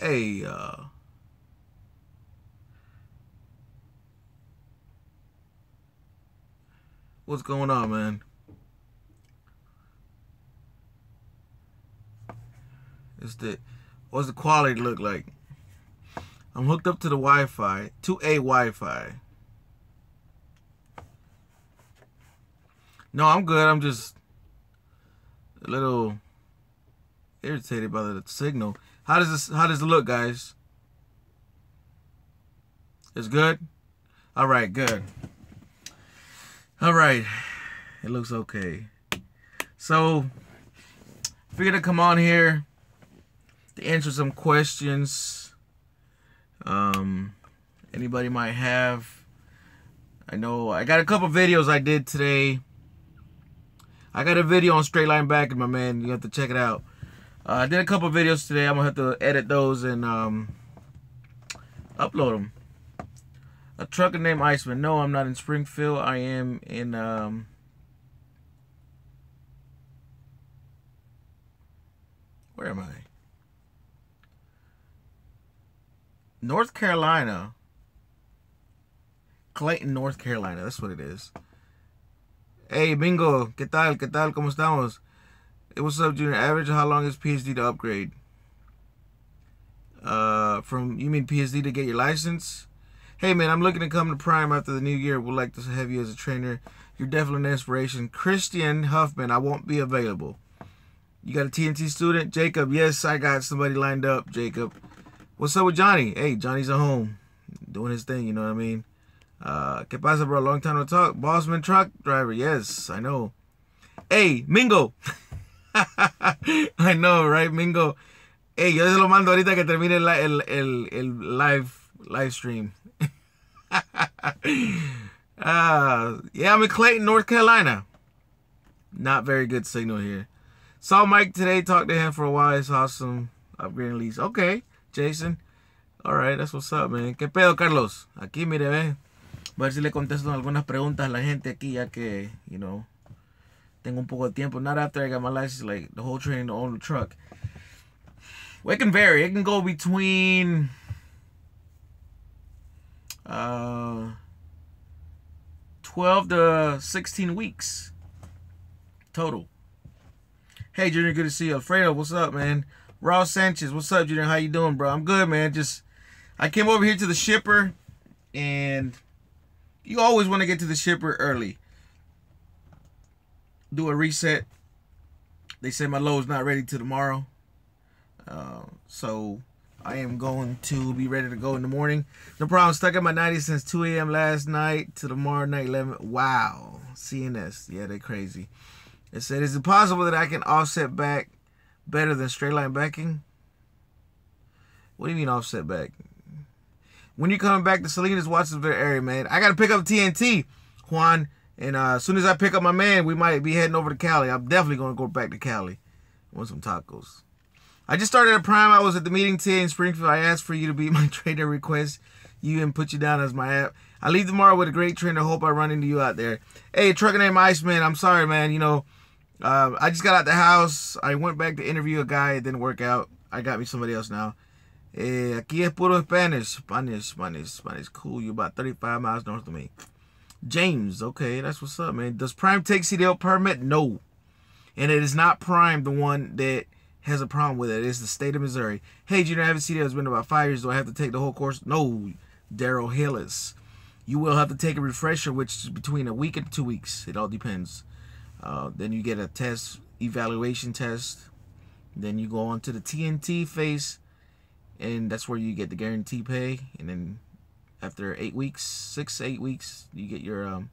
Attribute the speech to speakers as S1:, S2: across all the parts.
S1: Hey, what's going on, man? What's the quality look like? I'm hooked up to the Wi-Fi, to a Wi-Fi. No, I'm good. I'm just a little irritated by the signal. How does it look, guys? It's good? All right, good. All right. It looks okay. So, figured to come on here to answer some questions anybody might have. I know I got a couple videos I did today. I got a video on straight line backing, my man. You have to check it out. I did a couple videos today. I'm gonna have to edit those and upload them. A trucker named Iceman. No, I'm not in Springfield. I am in where am I? North Carolina. Clayton, North Carolina. That's what it is. Hey, Bingo. ¿Qué tal? ¿Qué tal? ¿Cómo estamos? Hey, what's up, Junior? Average, how long is PhD to upgrade? You mean PhD to get your license? Hey, man, I'm looking to come to Prime after the new year. Would like to have you as a trainer. You're definitely an inspiration. Christian Huffman, I won't be available. You got a TNT student? Jacob, yes, I got somebody lined up, Jacob. What's up with Johnny? Hey, Johnny's at home. Doing his thing, you know what I mean? ¿Qué pasa, bro? Long time no talk. Bossman truck driver, yes, I know. Hey, Mingo. I know, right, Mingo? Hey, yo se lo mando ahorita que termine el live stream. Yeah, I'm in Clayton, North Carolina. Not very good signal here. Saw Mike today, talked to him for a while. It's awesome. Upgrading lease. Okay, Jason. All right, that's what's up, man. ¿Qué pedo, Carlos? Aquí, mire, ve. A ver si le contesto algunas preguntas a la gente aquí, ya que, you know, tengo un poco de tiempo. Not after I got my license, like the whole training to own the truck. Well, it can vary. It can go between 12 to 16 weeks total. Hey, Junior, good to see you. Alfredo, what's up, man? Ross Sanchez, what's up, Junior? How you doing, bro? I'm good, man. I came over here to the shipper, and you always want to get to the shipper early. Do a reset. They say my load's not ready till tomorrow. So I am going to be ready to go in the morning. No problem. Stuck at my 90 since 2 a.m. last night to tomorrow night 11. Wow. CNS. Yeah, they're crazy. It said, is it possible that I can offset back better than straight line backing? What do you mean offset back? When you coming back to Salinas, Watsonville area, man? I got to pick up TNT, Juan. And as soon as I pick up my man, we might be heading over to Cali. I'm definitely going to go back to Cali. Want some tacos. I just started at Prime. I was at the meeting today in Springfield. I asked for you to be my trainer request. You and put you down as my app. I leave tomorrow with a great trainer. Hope I run into you out there. Hey, trucker named Iceman. I'm sorry, man. You know, I just got out the house. I went back to interview a guy. It didn't work out. I got me somebody else now. Aquí es puro Spanish. Spanish. Cool. You're about 35 miles north of me. James. Okay, that's what's up, man. Does Prime take CDL permit? No. And it is not Prime the one that has a problem with it. It's the state of Missouri. Hey, Junior, I haven't CDL. It's been about 5 years. Do I have to take the whole course? No, Daryl Hillis. You will have to take a refresher, which is between a week and 2 weeks. It all depends. Then you get a test, evaluation test. Then you go on to the TNT phase, and that's where you get the guarantee pay. And then after 8 weeks, 6 to 8 weeks, you get your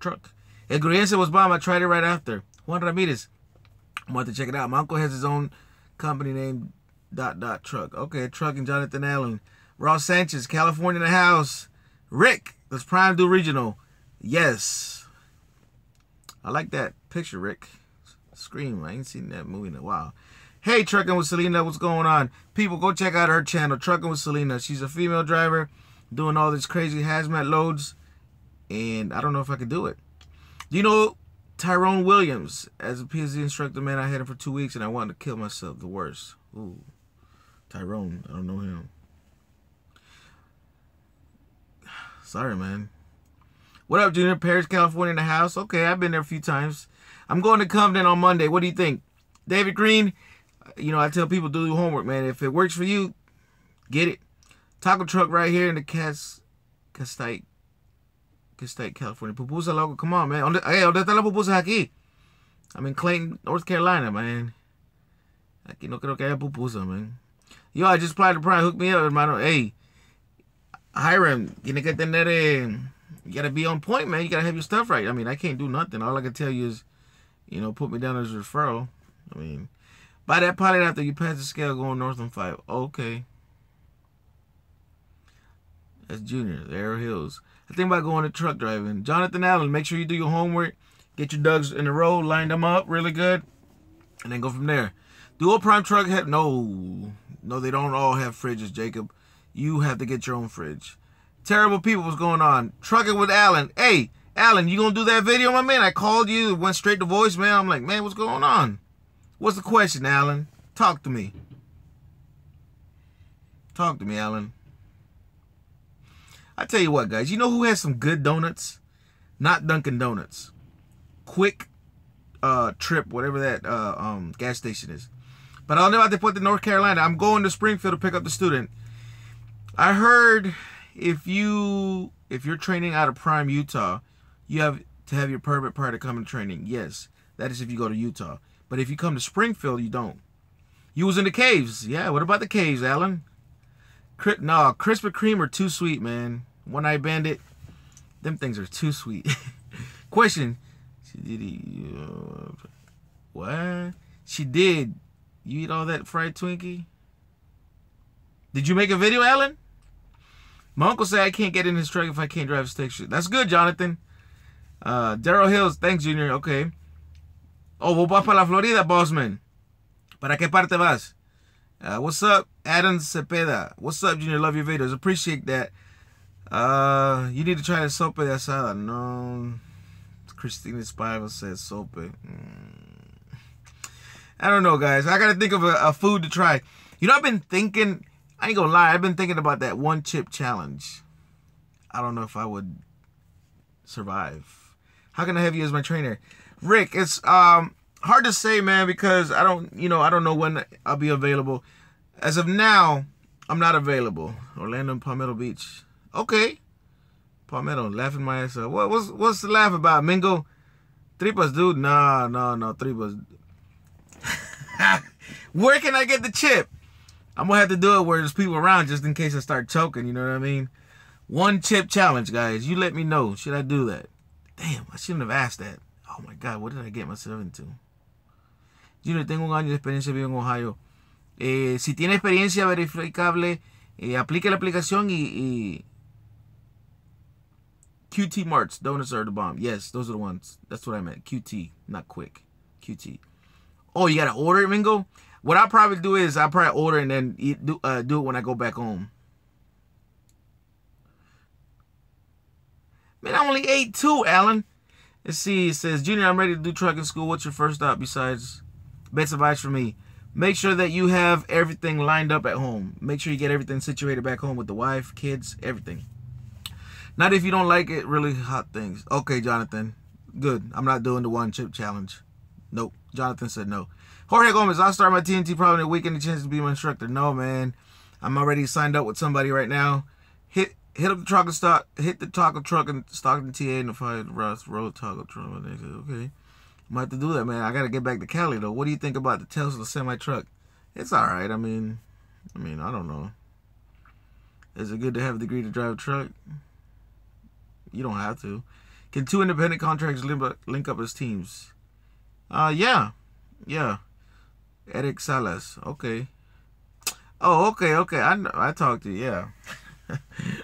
S1: truck. El Gruyense was bomb. I tried it right after. Juan Ramirez. I'm about to check it out. My uncle has his own company named ... Truck. Okay, Truck and Jonathan Allen. Ross Sanchez, California in the house. Rick, does Prime do regional? Yes. I like that picture, Rick. Scream. I ain't seen that movie in a while. Hey, Trucking with Selena, what's going on? People, go check out her channel, Trucking with Selena. She's a female driver doing all these crazy hazmat loads, and I don't know if I could do it. Do you know Tyrone Williams, as a PSD instructor, man, I had him for 2 weeks and I wanted to kill myself. The worst. Ooh, Tyrone, I don't know him. Sorry, man. What up, Junior? Paris, California in the house. Okay, I've been there a few times. I'm going to Cumden on Monday. What do you think? David Green, you know, I tell people do your homework, man. If it works for you, get it. Taco truck right here in the Castite, California. Pupusa, loco. Come on, man. Hey, ¿dónde está la pupusa aquí? I'm in Clayton, North Carolina, man. Aquí no creo que haya pupusa, man. Yo, I just applied to Prime. Hook me up, hermano. Hey, Hiram, tiene que tener you gotta be on point, man. You gotta have your stuff right. I mean, I can't do nothing. All I can tell you is, you know, put me down as a referral. I mean, buy that pilot after you pass the scale going north on 5. Okay. That's Junior. The Arrow Hills. I think about going to truck driving. Jonathan Allen, make sure you do your homework. Get your ducks in a row. Line them up really good. And then go from there. Dual prime truck have... No, they don't all have fridges, Jacob. You have to get your own fridge. Terrible people, what's going on? Trucking with Alan. Hey, Alan, you gonna do that video, my man? I called you, it went straight to voicemail. I'm like, man, what's going on? What's the question, Alan? Talk to me. Talk to me, Alan. I tell you what, guys. You know who has some good donuts? Not Dunkin' Donuts. Quick Trip, whatever that gas station is. But I'll never put to North Carolina. I'm going to Springfield to pick up the student. I heard if you're training out of Prime, Utah, you have to have your permit prior to coming to training. Yes, that is if you go to Utah. But if you come to Springfield, you don't. You was in the caves. Yeah, what about the caves, Alan? No, Krispy Kreme are too sweet, man. One Eye Bandit, them things are too sweet. Question. What? She did. You eat all that fried Twinkie? Did you make a video, Alan? My uncle said I can't get in his truck if I can't drive a stick shift. That's good, Jonathan. Daryl Hills, thanks, Junior. Okay. Oh, vos vas para la Florida, bossman. ¿Para qué parte vas? What's up, Adam Cepeda? What's up, Junior? Love your videos. Appreciate that. You need to try the sopa de asada. No. Christina Spival says sopa. I don't know, guys. I got to think of a food to try. You know, I've been thinking... I ain't gonna lie, I've been thinking about that one chip challenge. I don't know if I would survive. How can I have you as my trainer? Rick, it's hard to say, man, because I don't know when I'll be available. As of now, I'm not available. Orlando and Palmetto Beach. Okay. Palmetto, laughing my ass off. What's the laugh about, Mingo? Tripas, dude? No, tripas. Where can I get the chip? I'm going to have to do it where there's people around just in case I start choking, you know what I mean? One chip challenge, guys. You let me know. Should I do that? Damn, I shouldn't have asked that. Oh, my God. What did I get myself into? Junior, tengo un año de experiencia vivo en Ohio. Si tiene experiencia verificable, aplique la aplicación y... QT Marts. Donuts are the bomb. Yes, those are the ones. That's what I meant. QT, not quick. QT. Oh, you got to order it, Mingo? What I'll probably do is I'll probably order and then do it when I go back home. Man, I only ate 2, Alan. Let's see. It says, Junior, I'm ready to do trucking school. What's your first stop besides best advice for me? Make sure that you have everything lined up at home. Make sure you get everything situated back home with the wife, kids, everything. Not if you don't like it, really hot things. Okay, Jonathan. Good. I'm not doing the one chip challenge. Nope. Jonathan said no. Jorge Gomez, I'll start my TNT probably in a week. Any chance to be my instructor? No, man. I'm already signed up with somebody right now. Hit up the truck and stock. Hit the taco truck and stock the TA and the fire road taco truck. Okay. I'm gonna have to do that, man. I gotta get back to Cali though. What do you think about the Tesla semi truck? It's all right. I mean, I don't know. Is it good to have a degree to drive a truck? You don't have to. Can 2 independent contractors link up as teams? Yeah. Eric Salas. Okay. Oh, okay. I talked to you. Yeah.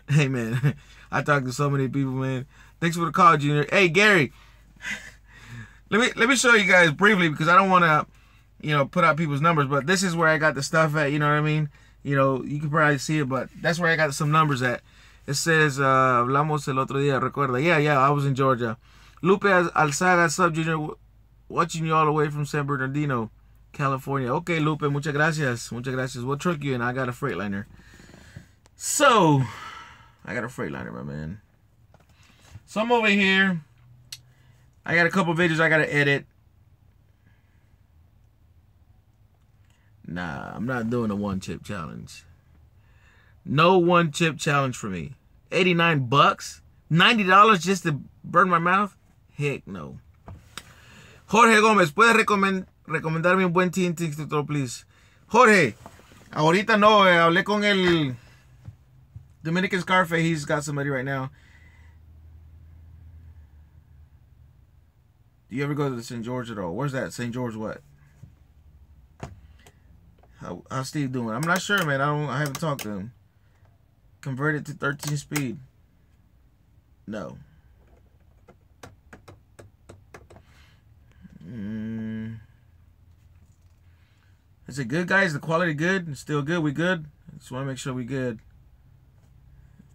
S1: Hey, man. I talked to so many people, man. Thanks for the call, Junior. Hey, Gary. Let me show you guys briefly because I don't want to, put out people's numbers, but this is where I got the stuff at. You know what I mean? You can probably see it, but that's where I got some numbers at. It says, hablamos el otro día, recuerda. Yeah, I was in Georgia. Lupe Alzaga, sub Junior, watching you all the way from San Bernardino, California. Okay, Lupe, muchas gracias. Muchas gracias. What truck you in? I got a Freightliner. So, I got a Freightliner, my man. So I'm over here. I got a couple videos I got to edit. Nah, I'm not doing a one-chip challenge. No one-chip challenge for me. 89 bucks? $90 just to burn my mouth? Heck no. Jorge Gómez, ¿puedes recomendarme un buen TNT instructor, please? Jorge, ahorita no, hablé con el Dominican Scarface. He's got somebody right now. Do you ever go to the St. George at all? Where's that? St. George what? How's Steve doing? I'm not sure, man. I haven't talked to him. Converted to 13 speed. No. Is it good, guys? The quality good? It's still good? We good? Just want to make sure we good.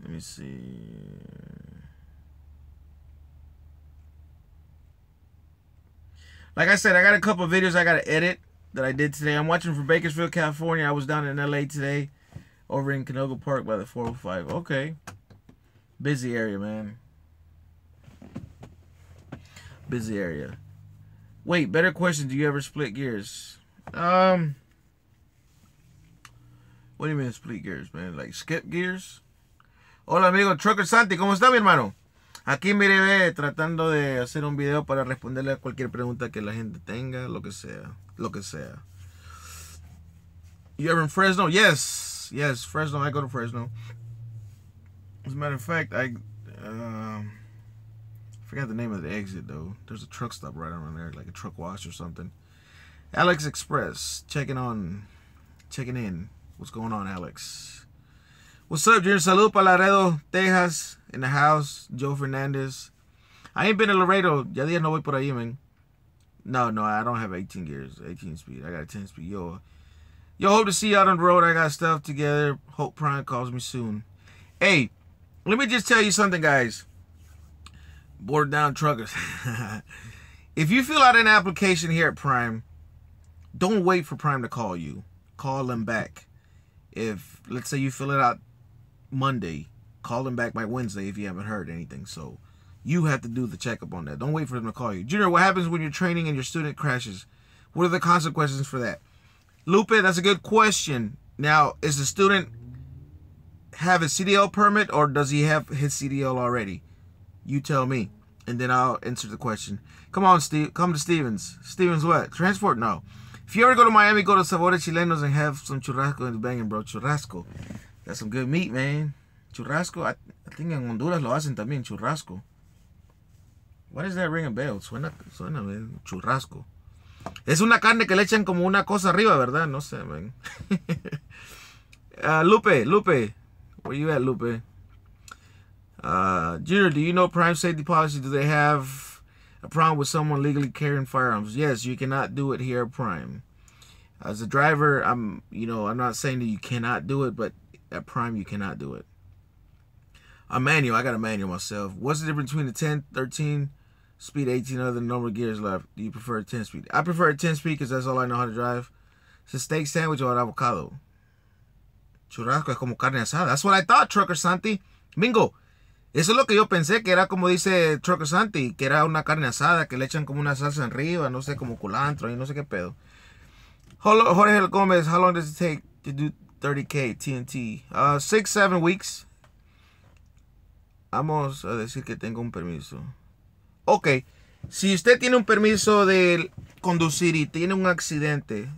S1: Let me see. Like I said, I got a couple of videos I got to edit that I did today. I'm watching from Bakersfield, California. I was down in LA today, over in Canoga Park by the 405. Okay. Busy area, man. Busy area. Wait, better question. Do you ever split gears? What do you mean split gears, man? Like skip gears? Hola, amigo Trucker Santi. ¿Cómo está, mi hermano? Aquí, mire, ve, tratando de hacer un video para responderle a cualquier pregunta que la gente tenga, lo que sea. Lo que sea. You ever in Fresno? Yes. Yes, Fresno. I go to Fresno. As a matter of fact, I forgot the name of the exit, though. There's a truck stop right around there, like a truck wash or something. Alex Express, checking in. What's going on, Alex? What's up, Junior? Salud para Laredo, Texas, in the house. Joe Fernandez. I ain't been to Laredo. Ya días no voy por ahí, man. No, I don't have 18 gears, 18 speed. I got a 10 speed. Yo, hope to see you out on the road. I got stuff together. Hope Prime calls me soon. Hey, let me just tell you something, guys. Bored down truckers. If you fill out an application here at Prime, don't wait for Prime to call you. Call them back. If, let's say you fill it out Monday, call them back by Wednesday if you haven't heard anything. So you have to do the checkup on that. Don't wait for them to call you. Junior, what happens when you're training and your student crashes? What are the consequences for that? Lupe, that's a good question. Now, is the student have a CDL permit or does he have his CDL already? You tell me, and then I'll answer the question. Come on, Steve. Come to Stevens. Stevens what? Transport? No. If you ever go to Miami, go to Sabores Chilenos and have some churrasco and banging, bro. Churrasco. That's some good meat, man. Churrasco. I think in Honduras lo hacen también, churrasco. Why does that ring a bell? Suena, man. Churrasco. Es una carne que le echan como una cosa arriba, ¿verdad? No sé, man. Lupe. Where you at, Lupe? Junior, do you know Prime safety policy? Do they have a problem with someone legally carrying firearms? Yes, you cannot do it here at Prime. As a driver, I'm not saying that you cannot do it, but at Prime you cannot do it. A manual, I got a manual myself. What's the difference between the 10, 13, speed, 18, other than number of gears left? Do you prefer a 10 speed? I prefer a 10 speed because that's all I know how to drive. It's a steak sandwich or an avocado. Churrasco es como carne asada. That's what I thought, Trucker Santi. Bingo. Eso es lo que yo pensé, que era como dice Trucker Santi, que era una carne asada, que le echan como una salsa arriba, no sé, como culantro y no sé qué pedo. Jorge Gómez, how long does it take to do 30K TNT? 6-7 weeks. Vamos a decir que tengo un permiso. Ok, si usted tiene un permiso de conducir y tiene un accidente,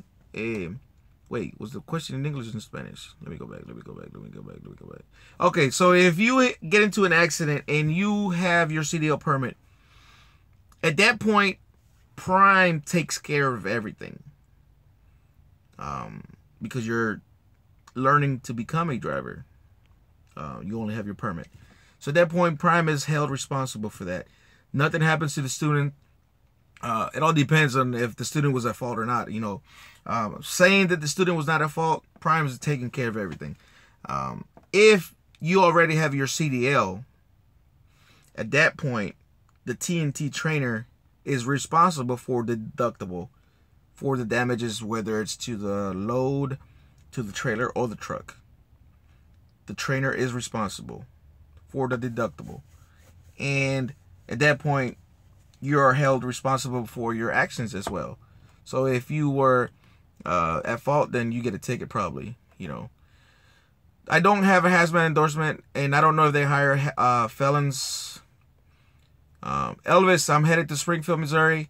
S1: wait, was the question in English or in Spanish? Let me go back. Okay, so if you get into an accident and you have your CDL permit, at that point, Prime takes care of everything. Because you're learning to become a driver. You only have your permit. So at that point, Prime is held responsible for that. Nothing happens to the student. It all depends on if the student was at fault or not. Saying that the student was not at fault, Prime is taking care of everything. If you already have your CDL, at that point, the TNT trainer is responsible for the deductible for the damages, whether it's to the load, to the trailer, or the truck. The trainer is responsible for the deductible. And at that point, you're held responsible for your actions as well. So if you were at fault, then you get a ticket probably, you know. I don't have a hazmat endorsement, and I don't know if they hire felons. Elvis, I'm headed to Springfield, Missouri.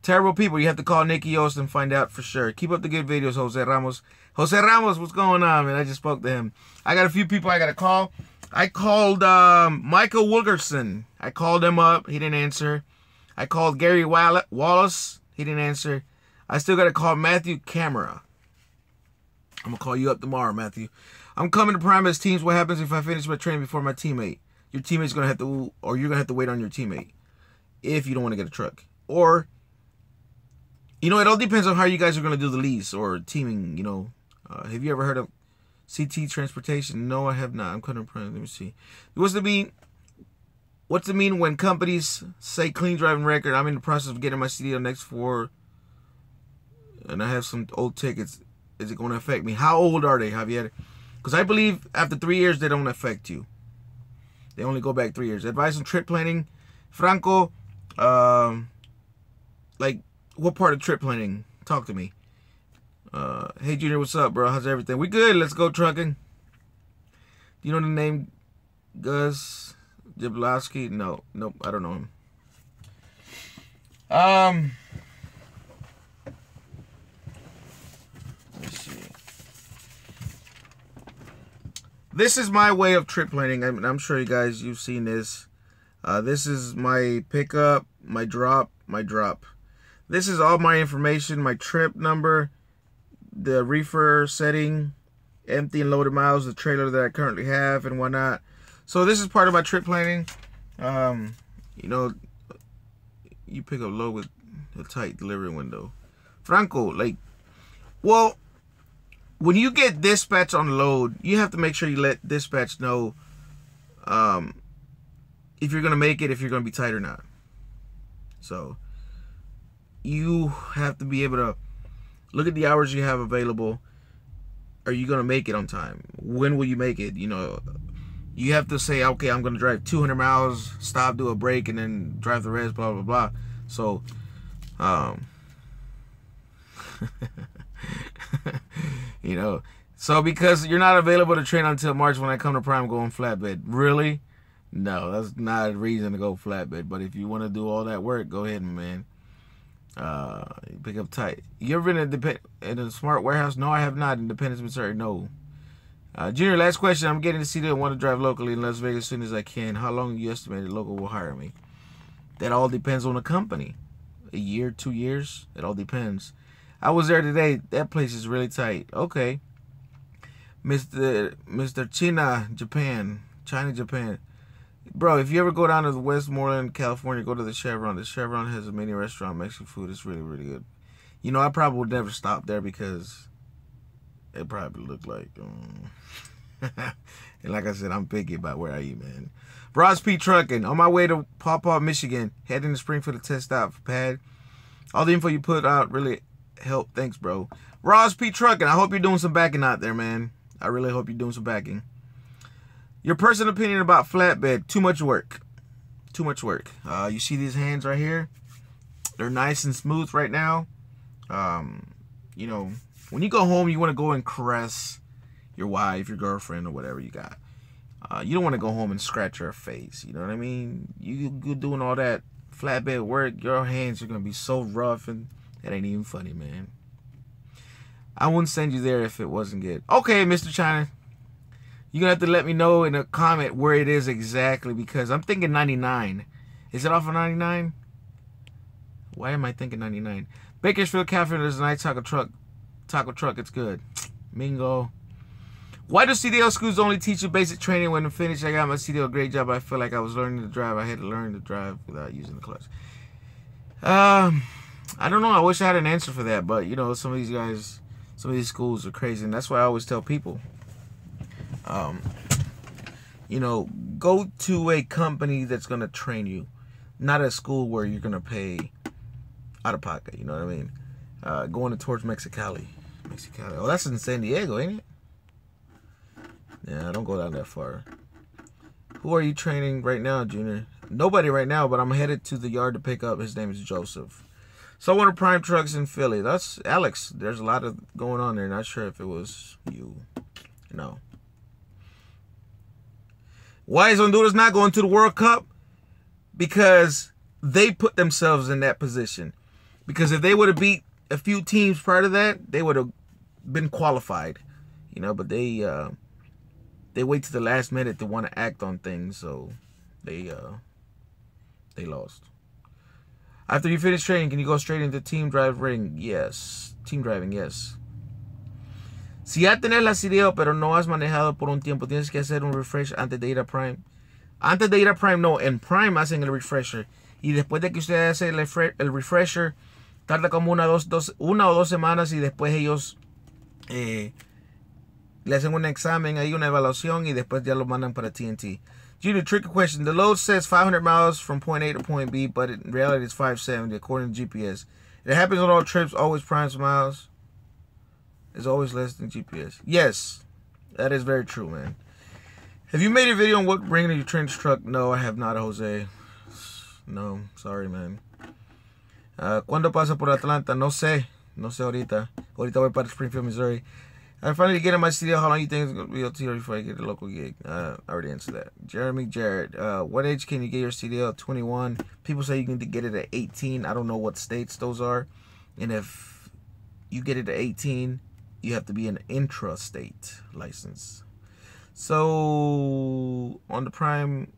S1: Terrible people. You have to call Nikki Yost and find out for sure. Keep up the good videos, Jose Ramos. Jose Ramos, what's going on, man? I just spoke to him. I got a few people I got to call. I called Michael Wilkerson. I called him up. He didn't answer. I called Gary Wallace. He didn't answer. I still got to call Matthew Camera. I'm going to call you up tomorrow, Matthew. I'm coming to Primus teams. What happens if I finish my training before my teammate? Your teammate's going to have to, or you're going to have to wait on your teammate if you don't want to get a truck. Or, you know, it all depends on how you guys are going to do the lease or teaming, you know. Have you ever heard of CT transportation? No, I have not. I'm coming to Primus. Let me see. What's it mean when companies say clean driving record? I'm in the process of getting my CDL next for, and I have some old tickets. Is it going to affect me? How old are they, Javier? Because I believe after 3 years, they don't affect you. They only go back 3 years. Advice on trip planning. Franco, like, what part of trip planning? Talk to me. Hey, Junior, what's up, bro? How's everything? We good. Let's go trucking. Do you know the name Gus Jablowski? No. Nope, I don't know him. Let me see. This is my way of trip planning. I'm sure you guys, you've seen this. This is my pickup, my drop, my drop. This is all my information, my trip number, the reefer setting, empty and loaded miles, the trailer that I currently have, and whatnot. So this is part of my trip planning. You know, you pick up load with a tight delivery window. Franco, like, well, when you get dispatch on load, you have to make sure you let dispatch know if you're going to make it, if you're going to be tight or not. So you have to be able to look at the hours you have available. Are you going to make it on time? When will you make it? You know, you have to say, okay, I'm going to drive 200 miles, stop, do a break, and then drive the rest, blah, blah, blah. So, you know, so because you're not available to train until March when I come to Prime going flatbed. Really? No, that's not a reason to go flatbed. But if you want to do all that work, go ahead, man. Pick up tight. You ever been in a smart warehouse? No, I have not. Independence, Missouri, no. Junior, last question. I'm getting to see that I want to drive locally in Las Vegas as soon as I can. How long do you estimate the local will hire me? That all depends on the company. A year, 2 years? It all depends. I was there today. That place is really tight. Okay. Mr. China, Japan. Bro, if you ever go down to the Westmoreland, California, go to the Chevron. The Chevron has a mini restaurant, Mexican food. It's really, really good. You know, I probably would never stop there because it probably looked like... and like I said, I'm picky about where I eat, man. Ross P. Trucking. On my way to Paw Paw, Michigan. Heading to Springfield to test out for pad. All the info you put out really helped. Thanks, bro. Ross P. Trucking. I hope you're doing some backing out there, man. I really hope you're doing some backing. Your personal opinion about flatbed. Too much work. Too much work. You see these hands right here? They're nice and smooth right now. You know, when you go home, you want to go and caress your wife, your girlfriend, or whatever you got. You don't want to go home and scratch her face. You know what I mean? You doing all that flatbed work, your hands are going to be so rough, and that ain't even funny, man. I wouldn't send you there if it wasn't good. Okay, Mr. China. You're going to have to let me know in a comment where it is exactly, because I'm thinking 99. Is it off of 99? Why am I thinking 99? Bakersfield Cafe, there's a nice taco truck. It's good. Mingo. Why do CDL schools only teach you basic training when I'm finished? I got my CDL great job. I feel like I was learning to drive. I had to learn to drive without using the clutch. I don't know. I wish I had an answer for that, but you know, some of these guys, some of these schools are crazy, and that's why I always tell people, you know, go to a company that's going to train you. not at school where you're gonna pay out of pocket. You know what I mean? Going towards Mexicali. Oh, that's in San Diego, ain't it? Yeah, don't go down that far. Who are you training right now, Junior? Nobody right now, but I'm headed to the yard to pick up. His name is Joseph. So one of Prime Trucks in Philly. That's Alex. There's a lot of going on there. Not sure if it was you. No. Why is Honduras not going to the World Cup? Because they put themselves in that position. Because if they would have beat a few teams prior to that, they would have been qualified. You know, but they wait to the last minute to want to act on things, so they lost. After you finish training, can you go straight into team driving? Yes. Team driving, yes. Si ya tenés la CDL, pero no has manejado por un tiempo, tienes que hacer un refresh antes de ir a Prime. Antes de ir a Prime, no. En Prime hacen el refresher. Y después de que usted hace el refresher, tarda como una o dos semanas y después ellos le hacen un examen, hay una evaluación y después ya lo mandan para TNT. Junior, tricky question. The load says 500 miles from point A to point B, but in reality it's 570 according to GPS. It happens on all trips, always prime miles. It's always less than GPS. Yes, that is very true, man. Have you made a video on what bringing your trench truck? No, I have not, Jose. No, sorry, man. ¿Cuándo pasa por Atlanta? No sé. No sé ahorita. Ahorita voy para Springfield, Missouri. I finally get in my studio. How long you think it's going to be OT before I get a local gig? I already answered that. Jeremy Jarrett. What age can you get your CDL? 21. People say you can get it at 18. I don't know what states those are. And if you get it at 18, you have to be an intra-state license. So, on the Prime...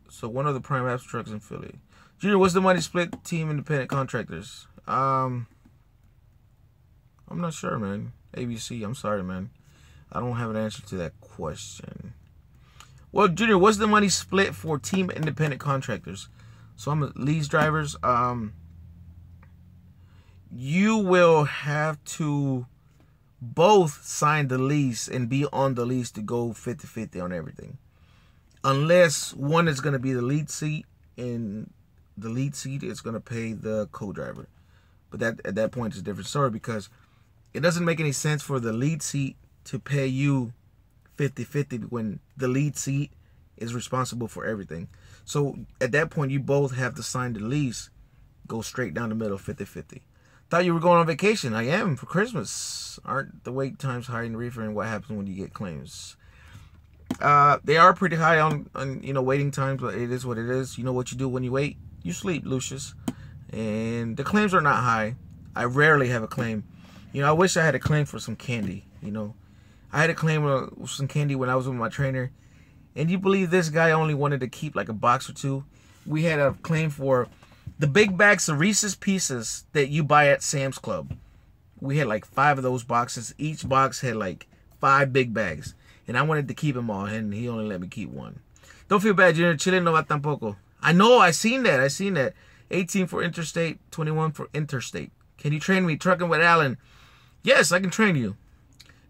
S1: So, one of the Prime Apps trucks in Philly. Junior, what's the money split team independent contractors? I'm not sure, man. ABC, I'm sorry, man. I don't have an answer to that question. Well, Junior, what's the money split for team independent contractors? So I'm lease drivers. You will have to both sign the lease and be on the lease to go 50-50 on everything. Unless one is going to be the lead seat and the lead seat is going to pay the co-driver. But that at that point is a different story because it doesn't make any sense for the lead seat to pay you 50-50 when the lead seat is responsible for everything. So at that point, you both have to sign the lease, go straight down the middle, 50-50. Thought you were going on vacation. I am for Christmas. Aren't the wait times high in reefer, and what happens when you get claims? They are pretty high on waiting times, but it is what it is. You know what you do when you wait? You sleep, Lucius. And the claims are not high. I rarely have a claim. I wish I had a claim for some candy. I had a claim for some candy when I was with my trainer. And you believe this guy only wanted to keep like a box or two? We had a claim for the big bags of Reese's Pieces that you buy at Sam's Club. We had like 5 of those boxes. Each box had like 5 big bags. And I wanted to keep them all, and he only let me keep 1. Don't feel bad, Junior. Chile no va tampoco. I know, I seen that. 18 for interstate, 21 for interstate. Can you train me trucking with Alan? Yes, I can train you.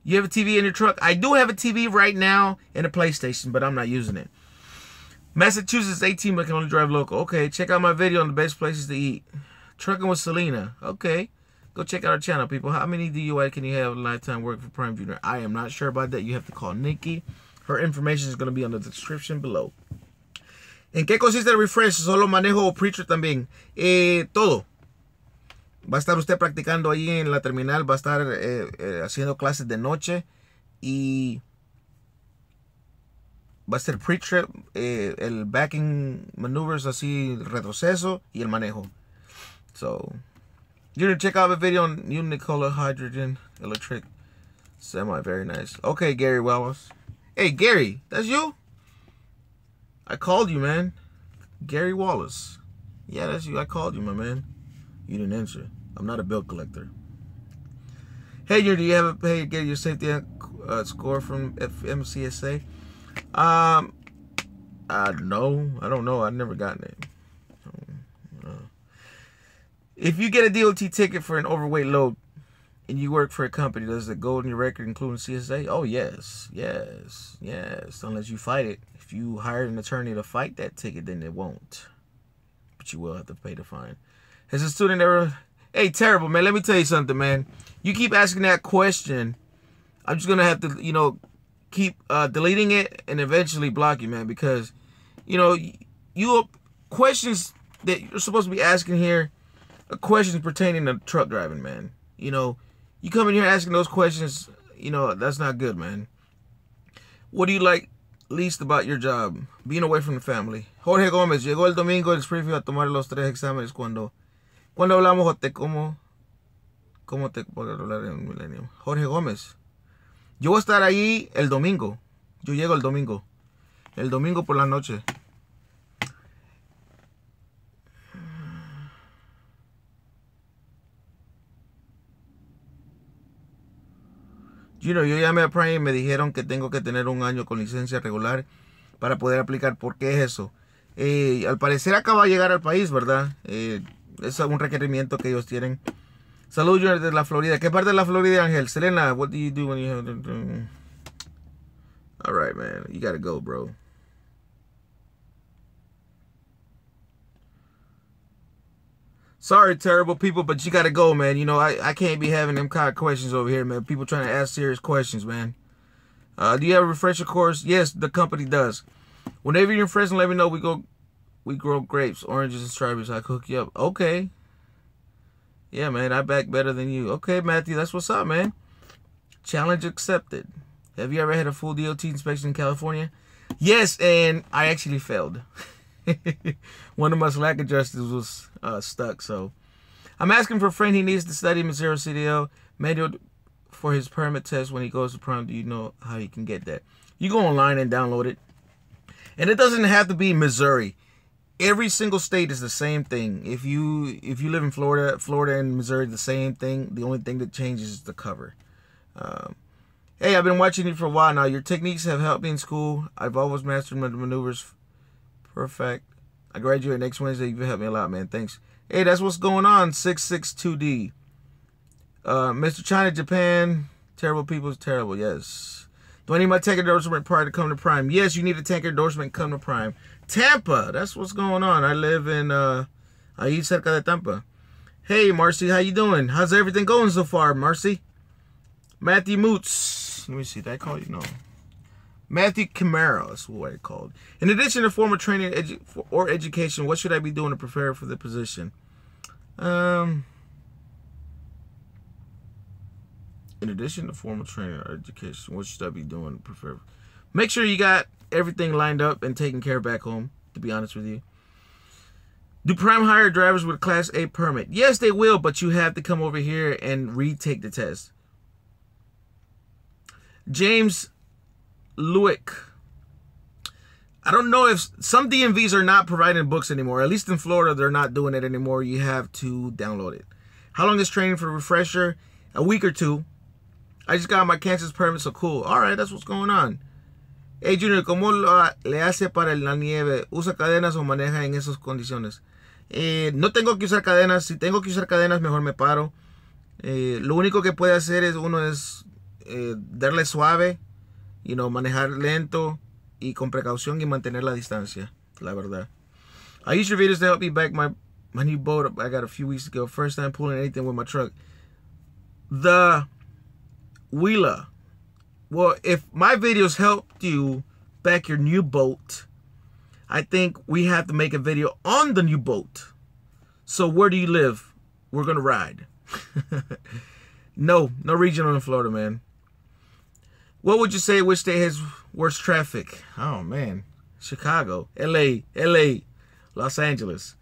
S1: You have a TV in your truck? I do have a TV right now and a PlayStation, but I'm not using it. Massachusetts 18, but can only drive local. Okay, check out my video on the best places to eat. Trucking with Selena. Okay. Go check out our channel, people. How many DUI can you have lifetime work for Prime Junior? I am not sure about that. You have to call Nikki. Her information is going to be on the description below. ¿En qué consiste el refresh? Solo manejo o preacher también. Todo. Va a estar usted practicando ahí en la terminal. Va a estar haciendo clases de noche. Y va a ser pre-trip, el backing maneuvers así, retroceso y el manejo. So, you're going to check out the video on Unicola Hydrogen Electric Semi. Very nice. Okay, Gary Wallace. Hey, Gary, that's you? I called you, man. Gary Wallace. Yeah, that's you. I called you, my man. You didn't answer. I'm not a bill collector. Hey, do you have a get your safety score from FMCSA? No, I don't know. I've never gotten it. If you get a DOT ticket for an overweight load, and you work for a company, does it go in your record including CSA? Oh, yes. Unless you fight it. If you hired an attorney to fight that ticket, then it won't. But you will have to pay the fine. Has a student ever... Hey, terrible, man. Let me tell you something, man. You keep asking that question, I'm just going to have to, keep deleting it and eventually block you, man. Because, you questions that you're supposed to be asking here are questions pertaining to truck driving, man. You come in here asking those questions, that's not good, man. What do you like least about your job? Being away from the family. Jorge Gómez, llegó el domingo del Springfield a tomar los 3 exámenes cuando hablamos, ¿cómo te puedo hablar en Millennium? Jorge Gómez. Yo voy a estar ahí el domingo. Yo llego el domingo. El domingo por la noche. Yo llamé a Prime y me dijeron que tengo que tener 1 año con licencia regular para poder aplicar. ¿Por qué es eso? Al parecer acaba de llegar al país, ¿verdad? Es un requerimiento que ellos tienen. Saludos, Junior, de la Florida. ¿Qué parte de la Florida, Ángel? Selena, what do you do when you have... All right, man. You gotta go, bro. Sorry, terrible people, but you gotta go, man. I can't be having them kind of questions over here, man. People trying to ask serious questions, man. Do you have a refresher course? Yes, the company does. Whenever you're in Fresno, let me know. We grow grapes, oranges, and strawberries. I cook you up. Okay. Yeah, man, I back better than you. Okay, Matthew, that's what's up, man. Challenge accepted. Have you ever had a full DOT inspection in California? Yes, and I actually failed. One of my slack adjusters was stuck, so I'm asking for a friend. He needs to study Missouri CDL manual for his permit test when he goes to prom. Do you know how he can get that? You go online and download it. And it doesn't have to be Missouri. Every single state is the same thing. If you live in Florida and Missouri, the same thing. The only thing that changes is the cover. Hey, I've been watching you for a while now. Your techniques have helped me in school. I've always mastered my maneuvers. Perfect. I graduate next Wednesday. You've helped me a lot, man. Thanks. Hey, that's what's going on. 662D. Mr. China, Japan. Terrible people is terrible. Yes. Do I need my tanker endorsement prior to coming to Prime? Yes, you need a tanker endorsement come to Prime. Tampa. That's what's going on. I live in ahí cerca de Tampa. Hey, Marcy, how you doing? How's everything going so far, Marcy? Matthew Moots. Let me see. Did I call you? No. Matthew Camaro, that's what I called. In addition to formal training or education, what should I be doing to prepare for the position? In addition to formal training or education, what should I be doing to prepare? Make sure you got everything lined up and taken care of back home, to be honest with you. Do Prime hire drivers with a Class A permit? Yes, they will, but you have to come over here and retake the test. James Lewick. I don't know if some DMVs are not providing books anymore. At least in Florida, they're not doing it anymore. You have to download it. How long is training for a refresher? A week or 2. I just got my Kansas permit, so cool. All right, that's what's going on. Hey, Junior, ¿cómo le hace para la nieve? ¿Usa cadenas o maneja en esas condiciones? No tengo que usar cadenas. Si tengo que usar cadenas, mejor me paro. Lo único que puede hacer es darle suave. Manejar lento y con precaución y mantener la distancia, la verdad. I used your videos to help me back my new boat I got a few weeks ago. First time pulling anything with my truck. The Wheeler. Well, if my videos helped you back your new boat, I think we have to make a video on the new boat. So where do you live? We're going to ride. No regional in Florida, man. What would you say which state has worse traffic? Oh, man. Chicago, LA, Los Angeles.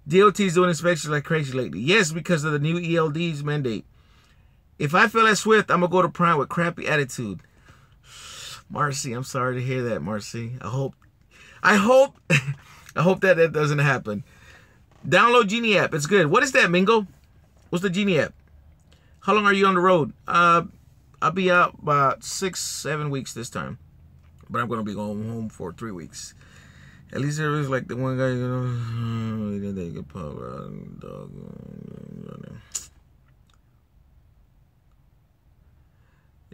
S1: DOT is doing inspections like crazy lately. Yes, because of the new ELD's mandate. If I feel that swift, I'm going to go to Prime with crappy attitude. Marcy, I'm sorry to hear that, Marcy. I hope that doesn't happen. Download Genie app. It's good. What is that, Mingo? What's the Genie app? How long are you on the road? I'll be out about 6-7 weeks this time. But I'm going to be going home for 3 weeks. At least there is like the one guy, he didn't take a pub.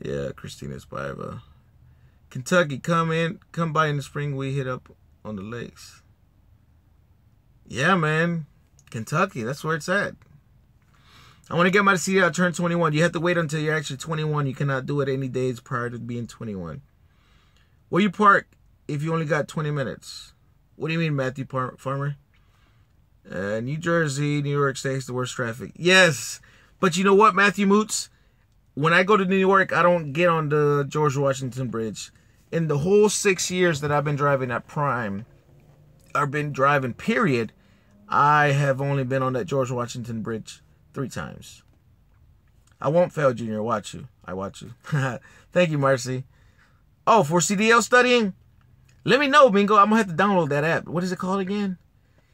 S1: Yeah, Christina Spivak. Kentucky, come by in the spring. We hit up on the lakes. Yeah, man. Kentucky, that's where it's at. I want to get my CDL turn 21. You have to wait until you're actually 21. You cannot do it any days prior to being 21. Where you park if you only got 20 minutes? What do you mean, Matthew Farmer? New Jersey, New York State's the worst traffic. Yes, but you know what, Matthew Moots? When I go to New York, I don't get on the George Washington Bridge. In the whole 6 years that I've been driving at Prime, I've been driving, period, I have only been on that George Washington Bridge 3 times. I won't fail, Junior. Watch you. I watch you. Thank you, Marcy. Oh, for CDL studying? Let me know, Mingo. I'm going to have to download that app. What is it called again?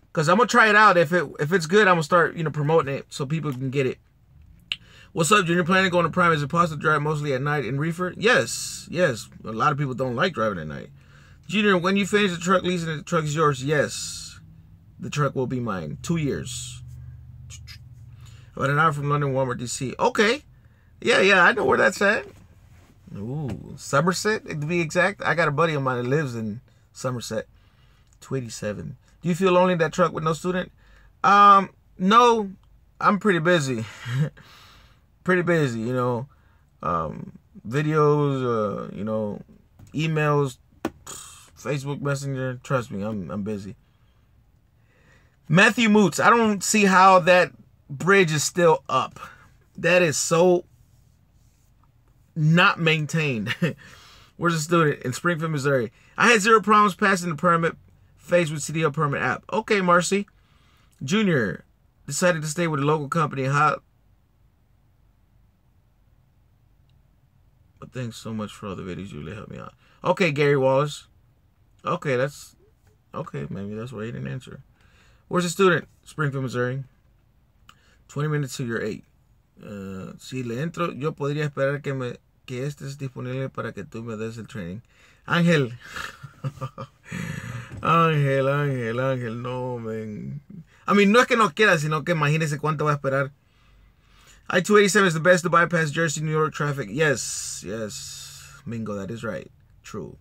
S1: Because I'm going to try it out. If it's good, I'm going to start, promoting it so people can get it. What's up, Junior? Planning to go on to Prime? Is it possible to drive mostly at night in reefer? Yes. Yes. A lot of people don't like driving at night. Junior, when you finish the truck leasing, the truck is yours? Yes. The truck will be mine. 2 years. About an hour from London, Walmart, DC. Okay. Yeah, I know where that's at. Ooh, Somerset, to be exact. I got a buddy of mine that lives in Somerset. 287. Do you feel lonely in that truck with no student? No. I'm pretty busy. Pretty busy, videos, emails, Facebook Messenger. Trust me, I'm busy. Matthew Moots, I don't see how that bridge is still up. That is so not maintained. Where's the student? In Springfield, Missouri. I had 0 problems passing the permit phase with CDL permit app. Okay, Marcy. Junior decided to stay with a local company. How? But thanks so much for all the videos. You really helped me out. Okay, Gary Wallace. Okay, maybe that's why he didn't answer. Where's the student? Springfield, Missouri. 20 minutes to your 8. Si le entro, yo podría esperar que estés disponible para que tú me des el training. Ángel. Ángel, no, man. I mean, no es que no quiera, sino que imagínese cuánto va a esperar. I-287 is the best to bypass Jersey, New York traffic. Yes. Mingo, that is right. True.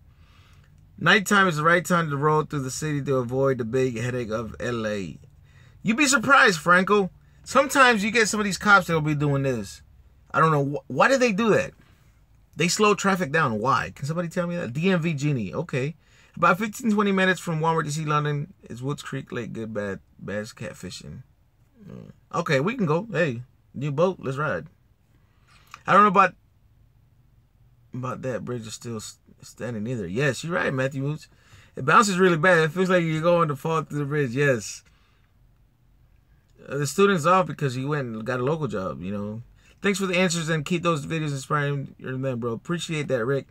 S1: Nighttime is the right time to roll through the city to avoid the big headache of LA. You'd be surprised, Franco. Sometimes you get some of these cops that will be doing this. I don't know. Why do they do that? They slow traffic down. Why? Can somebody tell me that? DMV Genie. Okay. About 15-20 minutes from Walmart, DC, London is Woods Creek Lake. Good, bad, bass catfishing. Okay, we can go. Hey, new boat. Let's ride. I don't know about that bridge is still standing either. Yes, you're right, Matthew Woods. It bounces really bad. It feels like you're going to fall through the bridge. Yes. The student's off because he went and got a local job, Thanks for the answers and keep those videos inspiring your man, bro. Appreciate that, Rick.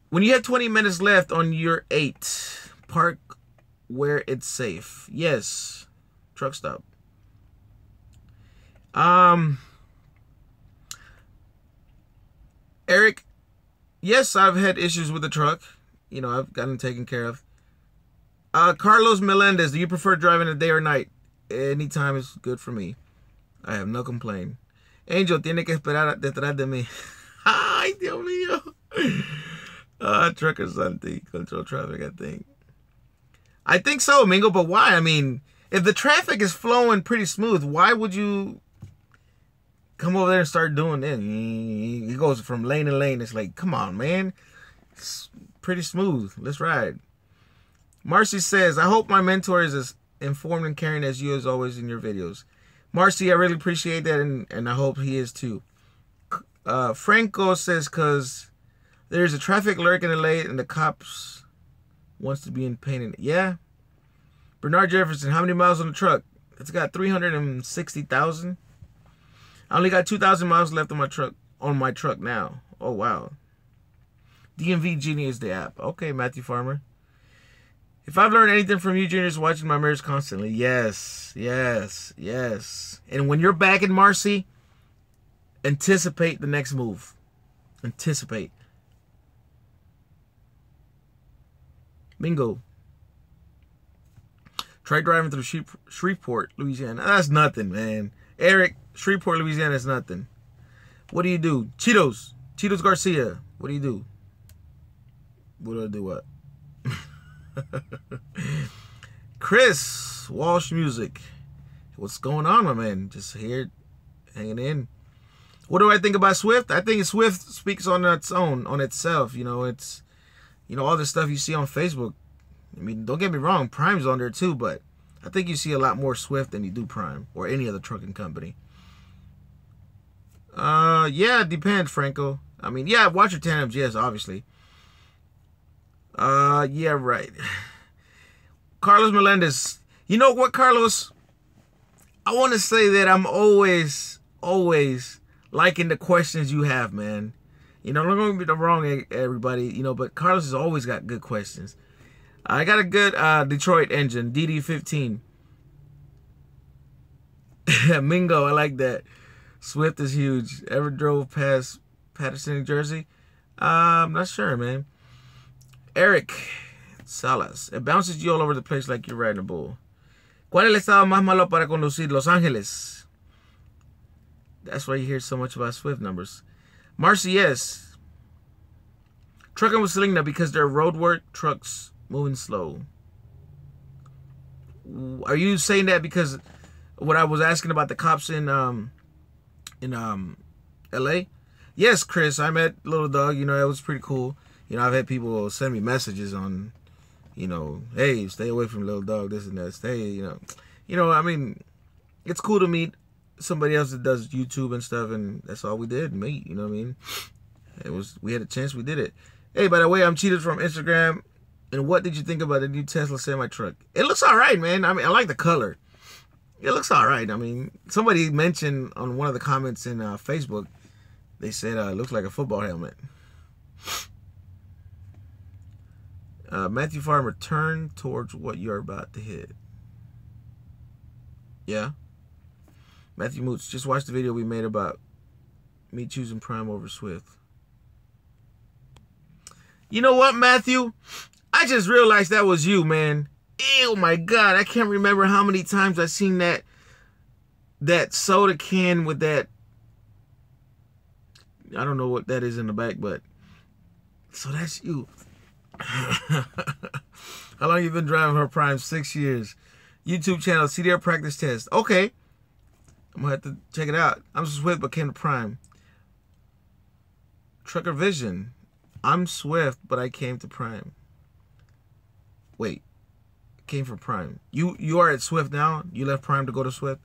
S1: When you have 20 minutes left on your 8, park where it's safe. Yes. Truck stop. Eric, yes, I've had issues with the truck. I've gotten taken care of. Carlos Melendez, do you prefer driving a day or night? Anytime is good for me. I have no complaint. Angel, tiene que esperar detrás de mí. Ay, Dios mío. Trucker Santi, control traffic, I think. I think so, Mingo, but why? I mean, if the traffic is flowing pretty smooth, why would you come over there and start doing that? It goes from lane to lane. It's like, come on, man. It's pretty smooth. Let's ride. Marcy says, I hope my mentor is as informed and caring as you as always in your videos. Marcy, I really appreciate that, and I hope he is too. Franco says, because there's a traffic lurk in LA and the cops wants to be in pain. Yeah. Bernard Jefferson, how many miles on the truck? It's got 360,000. I only got 2,000 miles left on my truck now. Oh, wow. DMV Genie is the app. Okay, Matthew Farmer. If I've learned anything from you, Junior, is watching my mirrors constantly. Yes. And when you're back in Marcy, anticipate the next move. Anticipate. Bingo. Try driving through Shreveport, Louisiana. That's nothing, man. Eric, Shreveport, Louisiana is nothing. What do you do? Cheetos. Cheetos Garcia, what do you do? What do I do? What? Chris Walsh Music, what's going on, my man? Just here, hanging in. What do I think about Swift? I think Swift speaks on its own, on itself. You know, it's, you know, all the stuff you see on Facebook. I mean, don't get me wrong, Prime's on there too, but I think you see a lot more Swift than you do Prime or any other trucking company. Yeah, it depends, Franco. I mean, yeah, watch your tandems, yes, obviously. Yeah, right. Carlos Melendez. You know what, Carlos? I want to say that I'm always liking the questions you have, man. You know, I'm not going to be wrong, everybody, you know, but Carlos has always got good questions. I got a good Detroit engine, DD15. Mingo, I like that. Swift is huge. Ever drove past Patterson, New Jersey? I'm not sure, man. Eric Salas. It bounces you all over the place like you're riding a bull. ¿Cuál es el estado más malo para conducir? Los Ángeles. That's why you hear so much about Swift numbers. Marcy, yes. Trucking with Selena because they're roadwork trucks moving slow. Are you saying that because what I was asking about the cops in LA? Yes, Chris, I met Little Dog. You know, it was pretty cool. You know, I've had people send me messages on, you know, hey, stay away from Little Dog, this and that. Stay, you know, I mean, it's cool to meet somebody else that does YouTube and stuff, and that's all we did, meet, you know what I mean? We had a chance, we did it. Hey, by the way, I'm Cheetos from Instagram, and what did you think about the new Tesla semi-truck? It looks all right, man. I mean, I like the color. It looks all right. I mean, somebody mentioned on one of the comments in Facebook, they said it looks like a football helmet. Matthew Farmer, turn towards what you're about to hit. Yeah. Matthew Moots, just watch the video we made about me choosing Prime over Swift. You know what, Matthew? I just realized that was you, man. Oh my God, I can't remember how many times I've seen that soda can with that. I don't know what that is in the back, but so that's you. How long you been driving her Prime? 6 years. YouTube channel, CDR practice test. Okay. I'm going to have to check it out. I'm Swift, but came to Prime. Trucker Vision. I'm Swift, but I came to Prime. Wait. Came from Prime. You are at Swift now? You left Prime to go to Swift?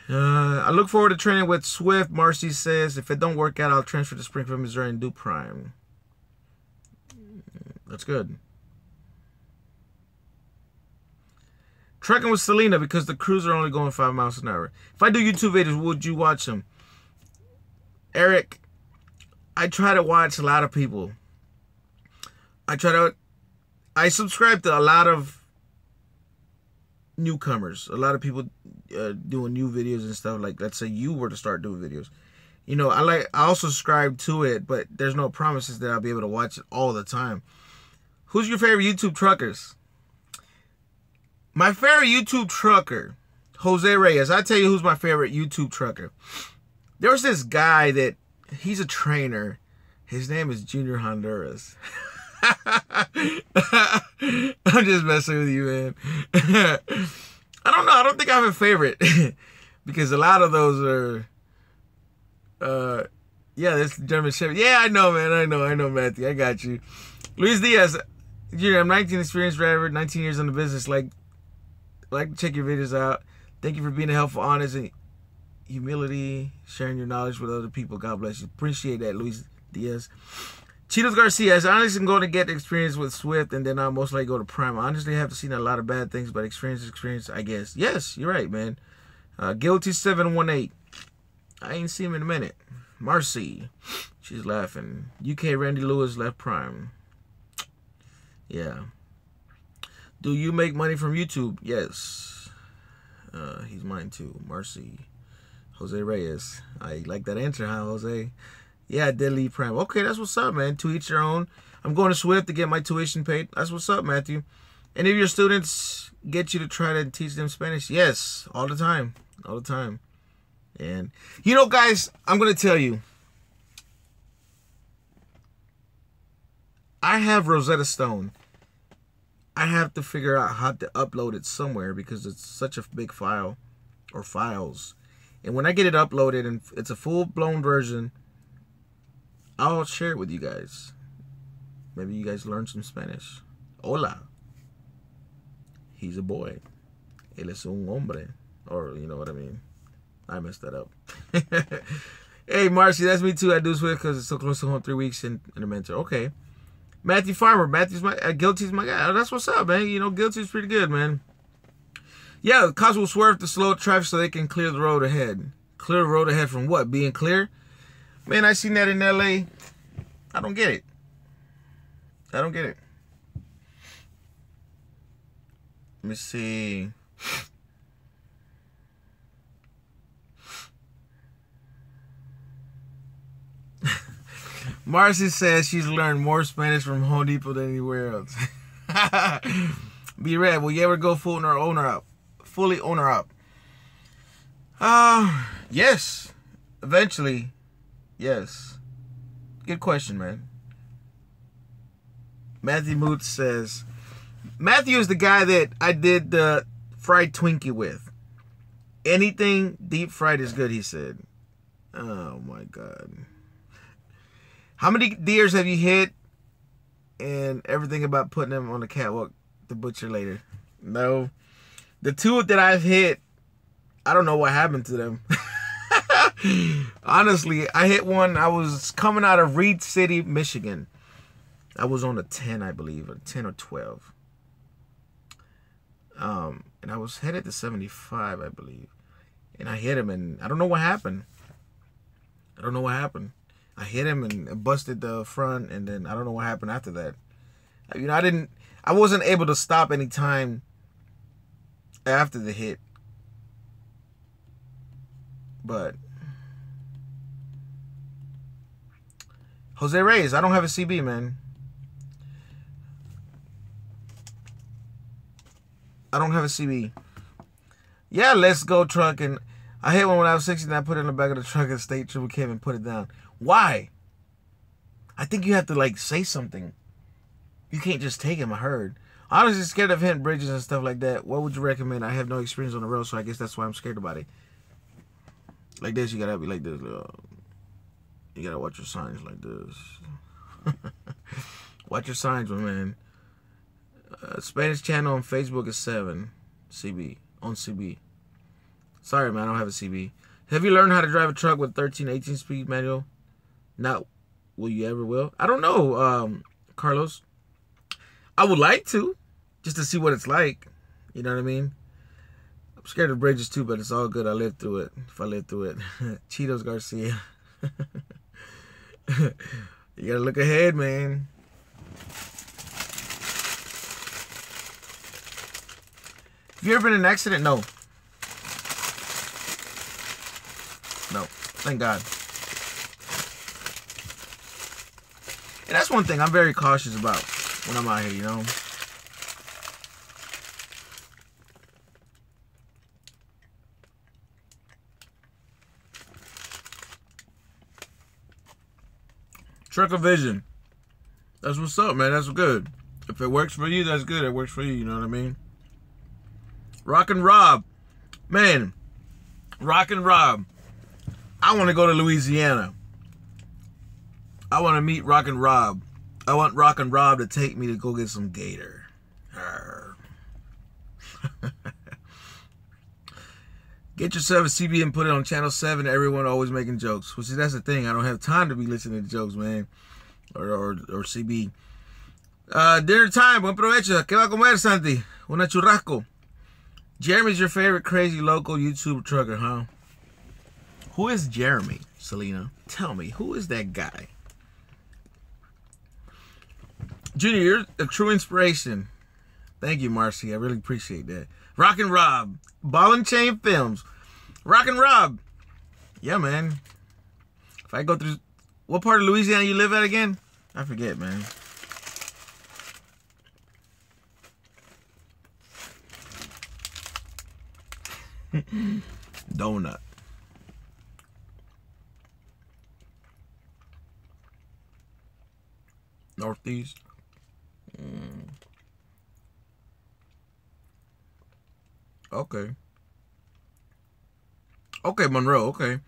S1: I look forward to training with Swift. Marcy says, if it don't work out, I'll transfer to Springfield, Missouri and do Prime. That's good. Trucking with Selena because the crews are only going 5 miles an hour. If I do YouTube videos, would you watch them? Eric, I try to watch a lot of people. I subscribe to a lot of newcomers. A lot of people doing new videos and stuff. Like, let's say you were to start doing videos. You know, I also subscribe to it, but there's no promises that I'll be able to watch it all the time. Who's your favorite YouTube truckers? My favorite YouTube trucker, Jose Reyes. I'll tell you who's my favorite YouTube trucker. There was this guy that, he's a trainer. His name is Junior Honduras. I'm just messing with you, man. I don't know. I don't think I have a favorite. Because a lot of those are... yeah, that's German Shepherd. Yeah, I know, man. I know, Matthew. I got you. Luis Diaz. Junior, I'm 19, experienced driver, 19 years in the business. Like to check your videos out. Thank you for being a helpful, honest, and humility, sharing your knowledge with other people. God bless you. Appreciate that, Luis Diaz. Cheetos Garcia, as honestly, I'm going to get experience with Swift, and then I'll most likely go to Prime. Honestly, I haven't seen a lot of bad things, but experience is experience, I guess. Yes, you're right, man. Guilty 718. I ain't seen him in a minute. Marcy, she's laughing. UK Randy Lewis left Prime. Yeah. Do you make money from YouTube? Yes. He's mine too. Marcy. Jose Reyes. I like that answer, huh, Jose? Yeah, I did leave Prime. Okay, that's what's up, man. To each their own. I'm going to Swift to get my tuition paid. That's what's up, Matthew. Any of your students get you to try to teach them Spanish? Yes, all the time. All the time. And, you know, guys, I'm going to tell you. I have Rosetta Stone. I have to figure out how to upload it somewhere because it's such a big file or files. And when I get it uploaded and it's a full-blown version, I'll share it with you guys. Maybe you guys learn some Spanish. Hola. He's a boy. Él es un hombre. Or, you know what I mean. I messed that up. Hey, Marcy, that's me too. I do Swift because it's so close to home. 3 weeks in a mentor. Okay. Matthew Farmer. Matthew's my... Guilty's my guy. Oh, that's what's up, man. You know, Guilty's pretty good, man. Yeah, the cops will swerve to slow traffic so they can clear the road ahead. Clear the road ahead from what? Being clear? Man, I seen that in L.A. I don't get it. I don't get it. Let me see. Marcy says she's learned more Spanish from Home Depot than anywhere else. Be red. Will you ever go fully owner up? Fully owner up? Yes. Eventually. Yes. Good question, man. Matthew Moot says, Matthew is the guy that I did the fried Twinkie with. Anything deep fried is good, he said. Oh, my God. How many deers have you hit? And everything about putting them on the catwalk to butcher later. No. The two that I've hit, I don't know what happened to them. Honestly, I hit one. I was coming out of Reed City, Michigan. I was on a 10, I believe, or 10 or 12. And I was headed to 75, I believe. And I hit him, and I don't know what happened. I don't know what happened. I hit him and busted the front, and then I don't know what happened after that. You know, I wasn't able to stop any time after the hit. But Jose Reyes, I don't have a CB, man. I don't have a CB. Yeah, let's go truck. And I hit one when I was 16. I put it in the back of the truck and State Trooper came and put it down. Why? I think you have to, like, say something. You can't just take him, I heard. Honestly, scared of hitting bridges and stuff like that. What would you recommend? I have no experience on the road, so I guess that's why I'm scared about it. Like this, you gotta be like this. You gotta watch your signs like this. Watch your signs, my man. Spanish channel on Facebook is 7 CB on CB. Sorry, man, I don't have a CB. Have you learned how to drive a truck with 13, 18 speed manual? Not will you ever will? I don't know, Carlos. I would like to, just to see what it's like. You know what I mean? I'm scared of bridges too, but it's all good. I lived through it. If I lived through it. Cheetos Garcia. You gotta look ahead, man. Have you ever been in an accident? No. No. Thank God. And that's one thing I'm very cautious about when I'm out here, you know. Trucker vision. That's what's up, man. That's good. If it works for you, that's good. It works for you, you know what I mean? Rock and Rob. Man, Rock and Rob. I want to go to Louisiana. I want to meet Rock and Rob. I want Rock and Rob to take me to go get some gator. Get yourself a CB and put it on Channel 7. Everyone always making jokes. Which is, that's the thing. I don't have time to be listening to jokes, man. Or CB. Dinner time. Buen provecho. ¿Qué va a comer, Santi? Una churrasco. Jeremy's your favorite crazy local YouTube trucker, huh? Who is Jeremy, Selena? Tell me, who is that guy? Junior, you're a true inspiration. Thank you, Marcy. I really appreciate that. Rock and Rob. Ball and Chain Films. Rock and Rob. Yeah, man. If I go through... What part of Louisiana you live at again? I forget, man. Donut. Northeast. Okay. Okay, Monroe. Okay.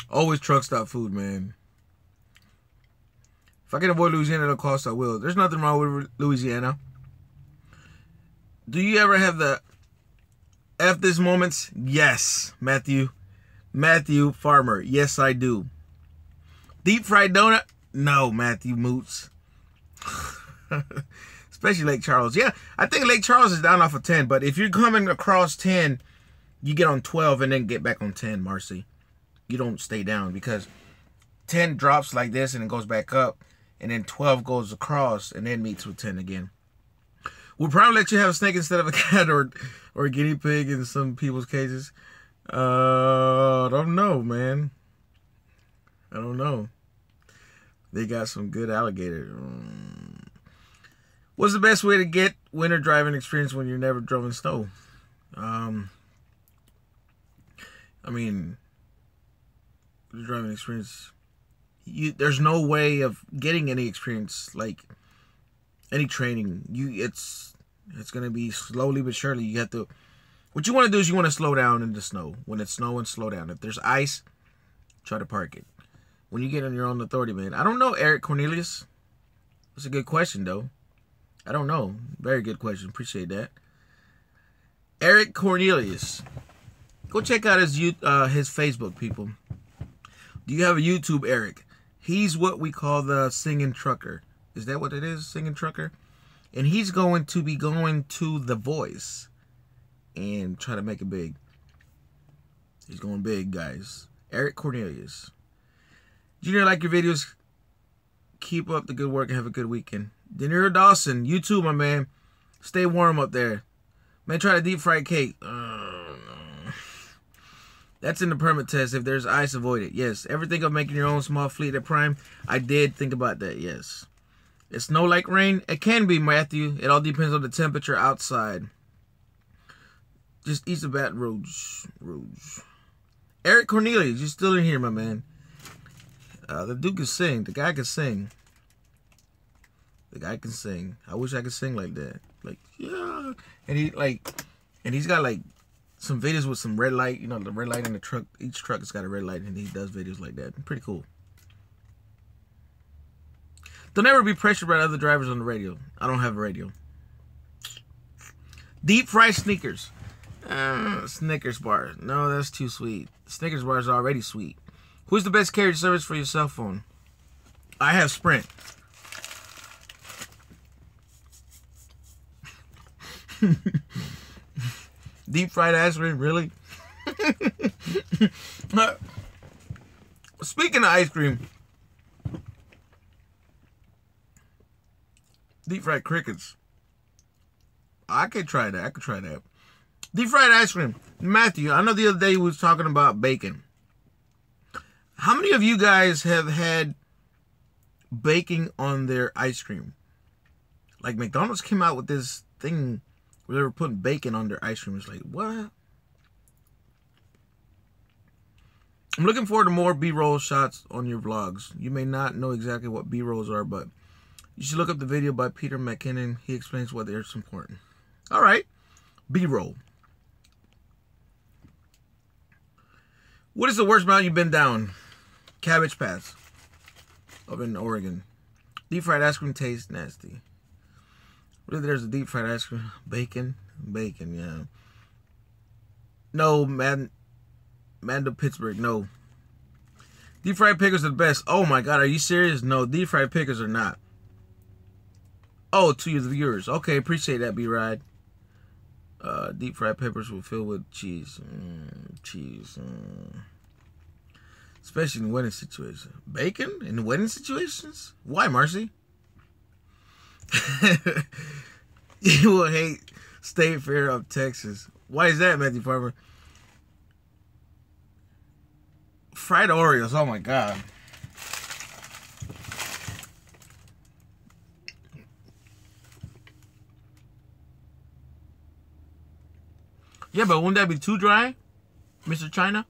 S1: Always truck stop food, man. If I can avoid Louisiana at all costs, I will. There's nothing wrong with Louisiana. Do you ever have the F this moments? Yes, Matthew. Matthew Farmer. Yes, I do. Deep fried donut? No, Matthew Moots. Especially Lake Charles. Yeah, I think Lake Charles is down off of 10, but if you're coming across 10, you get on 12 and then get back on 10, Marcy. You don't stay down because 10 drops like this and it goes back up, and then 12 goes across and then meets with 10 again. We'll probably let you have a snake instead of a cat or a guinea pig in some people's cases. I don't know, man. I don't know. They got some good alligator. What's the best way to get winter driving experience when you're never drove in snow? I mean, driving experience. There's no way of getting any experience, like any training. It's gonna be slowly but surely. You have to. What you want to do is you want to slow down in the snow. When it's snowing, slow down. If there's ice, try to park it. When you get on your own authority, man. I don't know, Eric Cornelius. That's a good question, though. I don't know. Very good question. Appreciate that. Eric Cornelius. Go check out his Facebook, people. Do you have a YouTube, Eric? He's what we call the singing trucker. Is that what it is? Singing trucker? And he's going to be going to The Voice and try to make it big. He's going big, guys. Eric Cornelius. Junior, like your videos. Keep up the good work and have a good weekend. Deniro Dawson, you too, my man. Stay warm up there. Man, try to deep fried cake. That's in the permit test. If there's ice, avoid it. Yes. Ever think of making your own small fleet at Prime? I did think about that, yes. It's snow like rain? It can be, Matthew. It all depends on the temperature outside. Just east of Baton Rouge. Eric Cornelius, you're still in here, my man. The dude can sing. The guy can sing. The guy can sing. I wish I could sing like that. Like, yeah. And he's got like some videos with some red light. You know, the red light in the truck. Each truck has got a red light, and he does videos like that. Pretty cool. Don't ever be pressured by other drivers on the radio. I don't have a radio. Deep fried Snickers. Snickers bar. No, that's too sweet. Snickers bar is already sweet. Who's the best carrier service for your cell phone? I have Sprint. Deep fried ice cream, really? Speaking of ice cream, deep fried crickets. I could try that. Deep fried ice cream. Matthew, I know the other day we was talking about bacon. How many of you guys have had bacon on their ice cream? Like McDonald's came out with this thing where they were putting bacon on their ice cream. It's like, what? I'm looking forward to more B-roll shots on your vlogs. You may not know exactly what B-rolls are, but you should look up the video by Peter McKinnon. He explains why they're so important. All right. B-roll. What is the worst mountain you've been down? Cabbage Pass up in Oregon. Deep fried ice cream tastes nasty. What if there's a deep fried ice cream? Bacon, yeah. No, Mando Pittsburgh, no. Deep fried pickles are the best. Oh my God, are you serious? No, deep fried pickles are not. Oh, to your viewers. Okay, appreciate that, B-Ride. Deep fried peppers will fill with cheese. Cheese. Especially in wedding situations. Bacon in wedding situations? Why, Marcy? You will hate State Fair of Texas. Why is that, Matthew Farmer? Fried Oreos. Oh, my God. Yeah, but wouldn't that be too dry, Mr. China?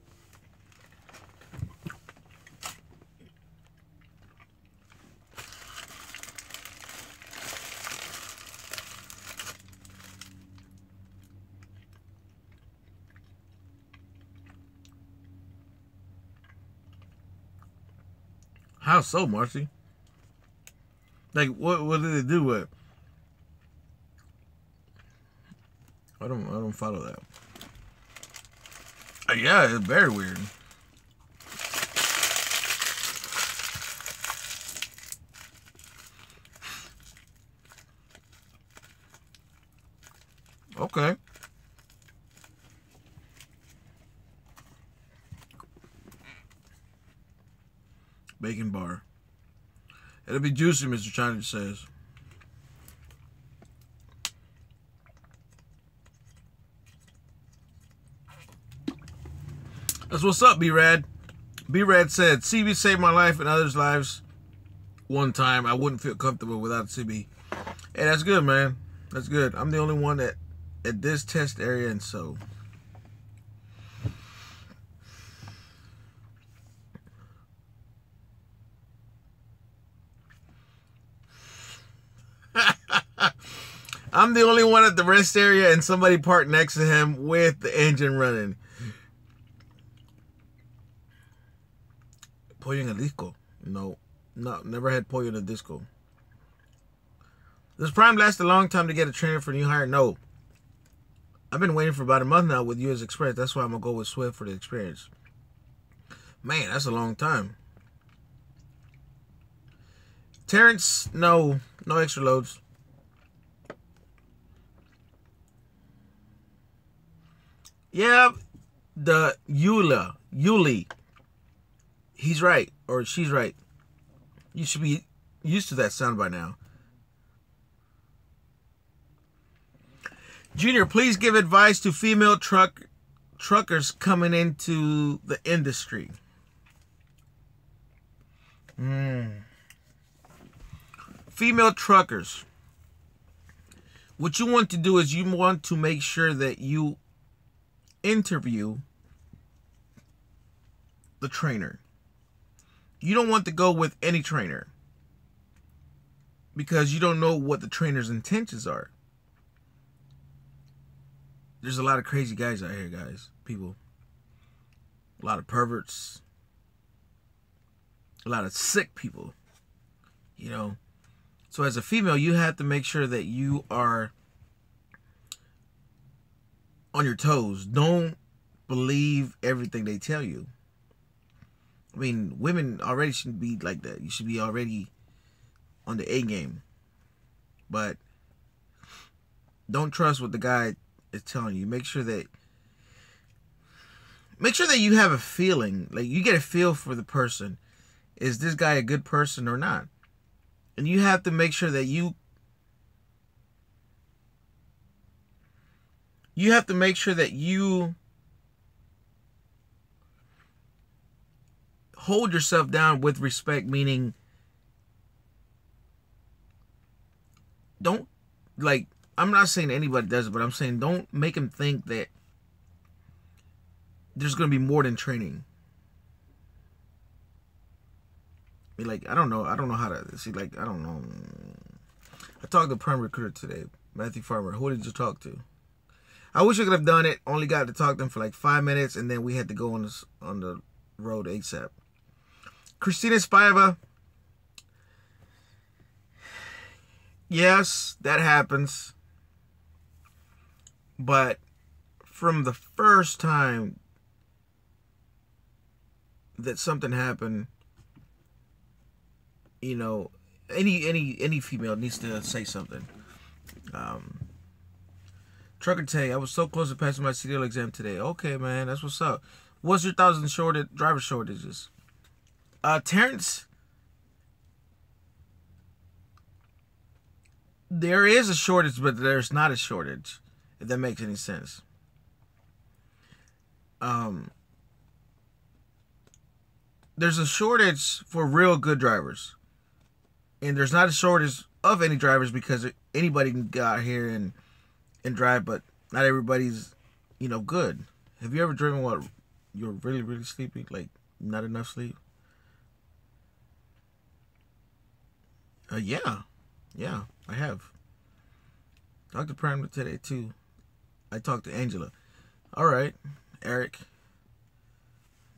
S1: How so, Marcy? Like, what did they do with it? I don't follow that. Yeah, it's very weird. Okay. Bacon bar. It'll be juicy, Mr. China says. That's what's up, B-Rad. B-Rad said, CB saved my life and others' lives one time. I wouldn't feel comfortable without CB. Hey, that's good, man. That's good. I'm the only one at this test area, and so... I'm the only one at the rest area and somebody parked next to him with the engine running. Pollo en el disco. No, never had pollo en el disco. Does Prime last a long time to get a trainer for new hire? No. I've been waiting for about a month now with US Express. That's why I'm going to go with Swift for the experience. Man, that's a long time. Terrence, no extra loads. Yeah, the Yuli. He's right, or she's right. You should be used to that sound by now. Junior, please give advice to female truckers coming into the industry. Female truckers. What you want to do is you want to make sure that you interview the trainer. You don't want to go with any trainer because you don't know what the trainer's intentions are. There's a lot of crazy guys out here, guys. People. A lot of perverts. A lot of sick people. You know. So as a female, you have to make sure that you are on your toes. Don't believe everything they tell you. I mean, women already shouldn't be like that. You should be already on the A game. But don't trust what the guy is telling you. Make sure that you have a feeling. Like, you get a feel for the person. Is this guy a good person or not? And you have to make sure that you have to make sure that you hold yourself down with respect, meaning don't, like, I'm not saying anybody does it, but I'm saying don't make them think that there's going to be more than training. I mean, like, I don't know how to, see, like, I don't know. I talked to a prime recruiter today, Matthew Farmer. Who did you talk to? I wish I could have done it. Only got to talk to him for like 5 minutes, and then we had to go on the road ASAP. Christina Spaiva. Yes, that happens. But from the first time that something happened, you know, any female needs to say something. Trucker Tay, I was so close to passing my CDL exam today. Okay, man, that's what's up. What's your thoughts on driver shortages? Terrence, there is a shortage, but there's not a shortage, if that makes any sense. There's a shortage for real good drivers. And there's not a shortage of any drivers because anybody can get out here and drive, but not everybody's, you know, good. Have you ever driven while you're really, really sleepy? Like, not enough sleep? Yeah, I have. Talked to Prime today, too. I talked to Angela. All right, Eric.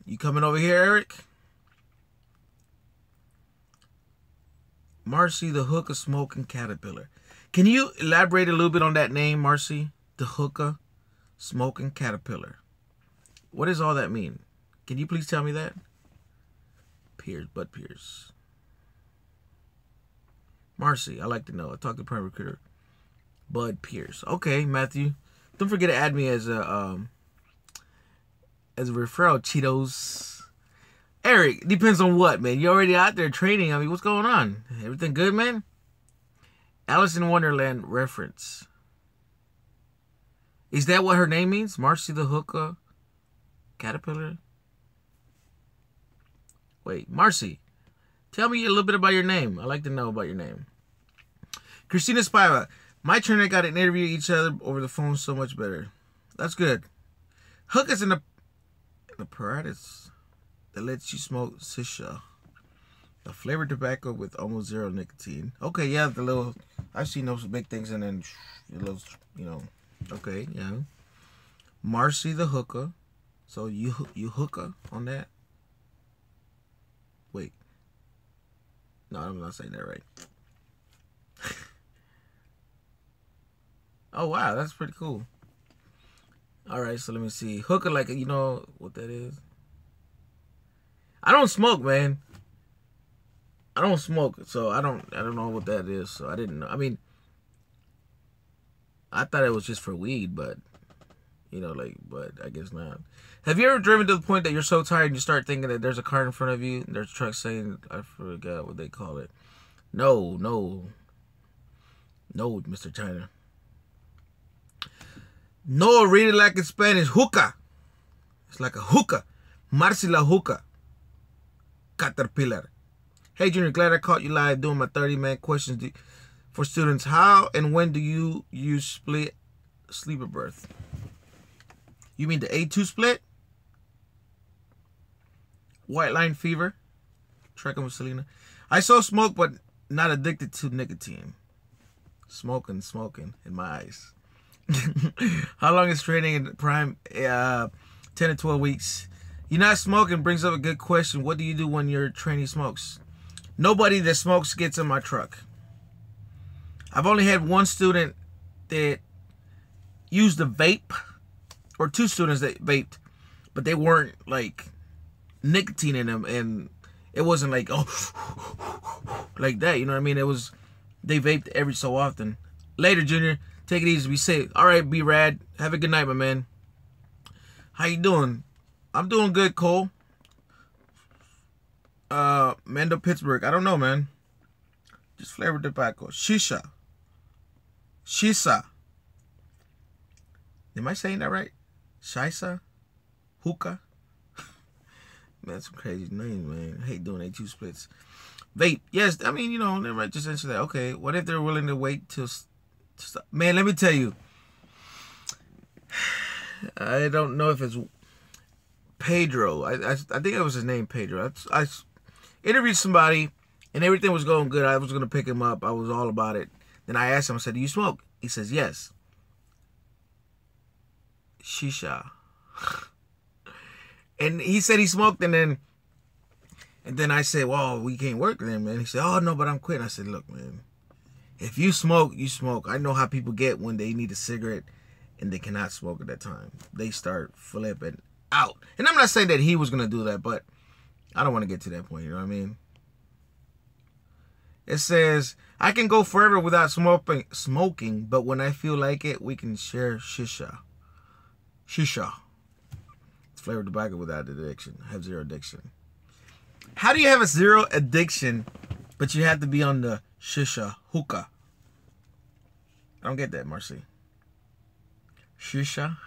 S1: You coming over here, Eric? Marcy the hookah smoking caterpillar. Can you elaborate a little bit on that name, Marcy? The hookah smoking caterpillar. What does all that mean? Can you please tell me that? Pierce, Bud Pierce. Marcy, I like to know. I talked to Prime Recruiter. Bud Pierce. Okay, Matthew. Don't forget to add me as a referral, Cheetos. Eric, depends on what, man. You're already out there training. I mean, what's going on? Everything good, man? Alice in Wonderland reference. Is that what her name means? Marcy the hookah caterpillar? Wait, Marcy, tell me a little bit about your name. I'd like to know about your name. Christina Spiva, my trainer got to interview each other over the phone so much better. That's good. Hookahs in the apparatus that lets you smoke shisha. A flavored tobacco with almost zero nicotine. Okay, yeah, the little, I've seen those big things and then the little, you know, okay, yeah. Marcy the hookah. So you hookah on that? Wait. No, I'm not saying that right. Oh, wow, that's pretty cool. All right, so let me see. Hookah, like, you know what that is? I don't smoke, man. I don't smoke, so I don't know what that is. So I didn't know. I mean, I thought it was just for weed, but you know, like, but I guess not. Have you ever driven to the point that you're so tired and you start thinking that there's a car in front of you and there's a truck saying, I forgot what they call it. No, Mr. China. No, read it like in Spanish. Hookah. It's like a hookah. Marcy la hookah. Caterpillar. Hey, Junior, glad I caught you live doing my 30-man questions for students. How and when do you use split sleeper berth? You mean the A2 split? White line fever? Trekking with Selena. I saw smoke, but not addicted to nicotine. Smoking in my eyes. How long is training in Prime? 10 to 12 weeks. You're not smoking brings up a good question. What do you do when your trainee smokes? Nobody that smokes gets in my truck. I've only had one student that used a vape, or two students that vaped, but they weren't like nicotine in them, and it wasn't like, oh, like that, you know what I mean? It was, they vaped every so often. Later, Junior. Take it easy. Be safe. All right, B-Rad. Have a good night, my man. How you doing? I'm doing good, Cole. Mando Pittsburgh. I don't know, man. Just flavored tobacco. Shisha. Shisa. Am I saying that right? Shisa? Hookah? Man, that's some crazy names, man. I hate doing A2 splits. Vape. Yes, I mean, you know, they might just answer that. Okay, what if they're willing to wait till... Man, let me tell you. I don't know if it's Pedro. I think it was his name, Pedro. I interviewed somebody, and everything was going good. I was going to pick him up. I was all about it. Then I asked him, I said, do you smoke? He says, yes. Shisha. And he said he smoked, and then I said, well, we can't work then, man. He said, oh, no, but I'm quitting. I said, look, man. If you smoke, you smoke. I know how people get when they need a cigarette and they cannot smoke at that time. They start flipping out. And I'm not saying that he was going to do that, but I don't want to get to that point. You know what I mean? It says, I can go forever without smoking, but when I feel like it, we can share shisha. Shisha. It's flavored tobacco without addiction. I have zero addiction. How do you have a zero addiction, but you have to be on the shisha hookah? I don't get that, Marcy. Shisha?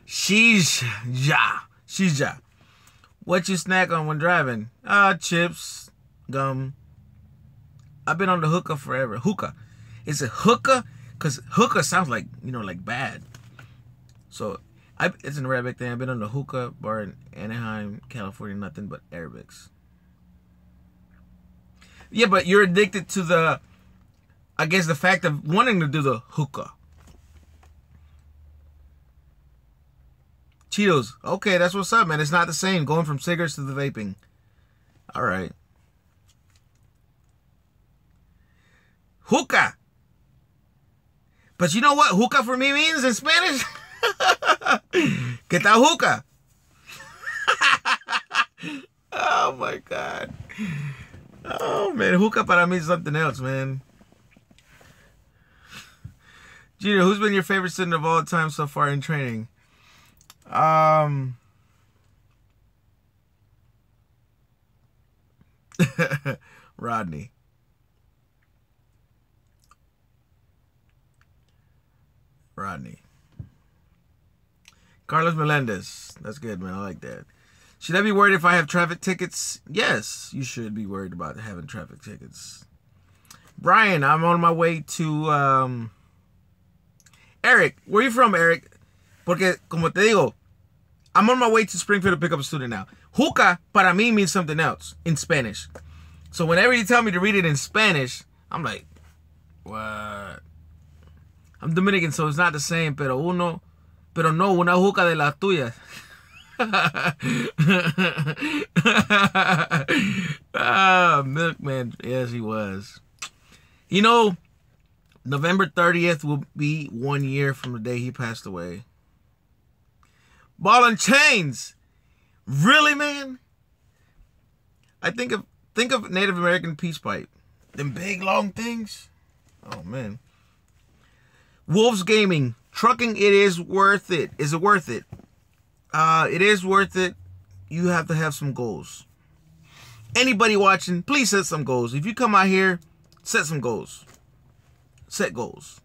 S1: Shisha. What you snack on when driving? Chips, gum. I've been on the hookah forever. Hookah. Is it hookah? Because hookah sounds like, you know, like bad. So, it's an Arabic thing. I've been on the hookah bar in Anaheim, California. Nothing but Arabics. Yeah, but you're addicted to the, I guess, the fact of wanting to do the hookah. Cheetos. Okay, that's what's up, man. It's not the same going from cigarettes to the vaping. All right. Hookah. But you know what hookah for me means in Spanish? ¿Qué tal hookah? Oh my God. Oh man, hookah para mí is something else, man. Junior, who's been your favorite student of all time so far in training? Rodney. Carlos Melendez. That's good, man. I like that. Should I be worried if I have traffic tickets? Yes, you should be worried about having traffic tickets. Brian, I'm on my way to... Eric, where are you from, Eric? Porque, como te digo, I'm on my way to Springfield to pick up a student now. Hookah, para mí, means something else in Spanish. So whenever you tell me to read it in Spanish, I'm like, what? I'm Dominican, so it's not the same, pero no, una hookah de las tuyas. Milkman, yes, he was. You know, November 30th will be 1 year from the day he passed away. Ball and chains. Really, man? I think of Native American peace pipe. Them big, long things. Oh, man. Wolves Gaming. Trucking, it is worth it. Is it worth it? It is worth it. You have to have some goals. Anybody watching, please set some goals. If you come out here, set some goals. Set goals.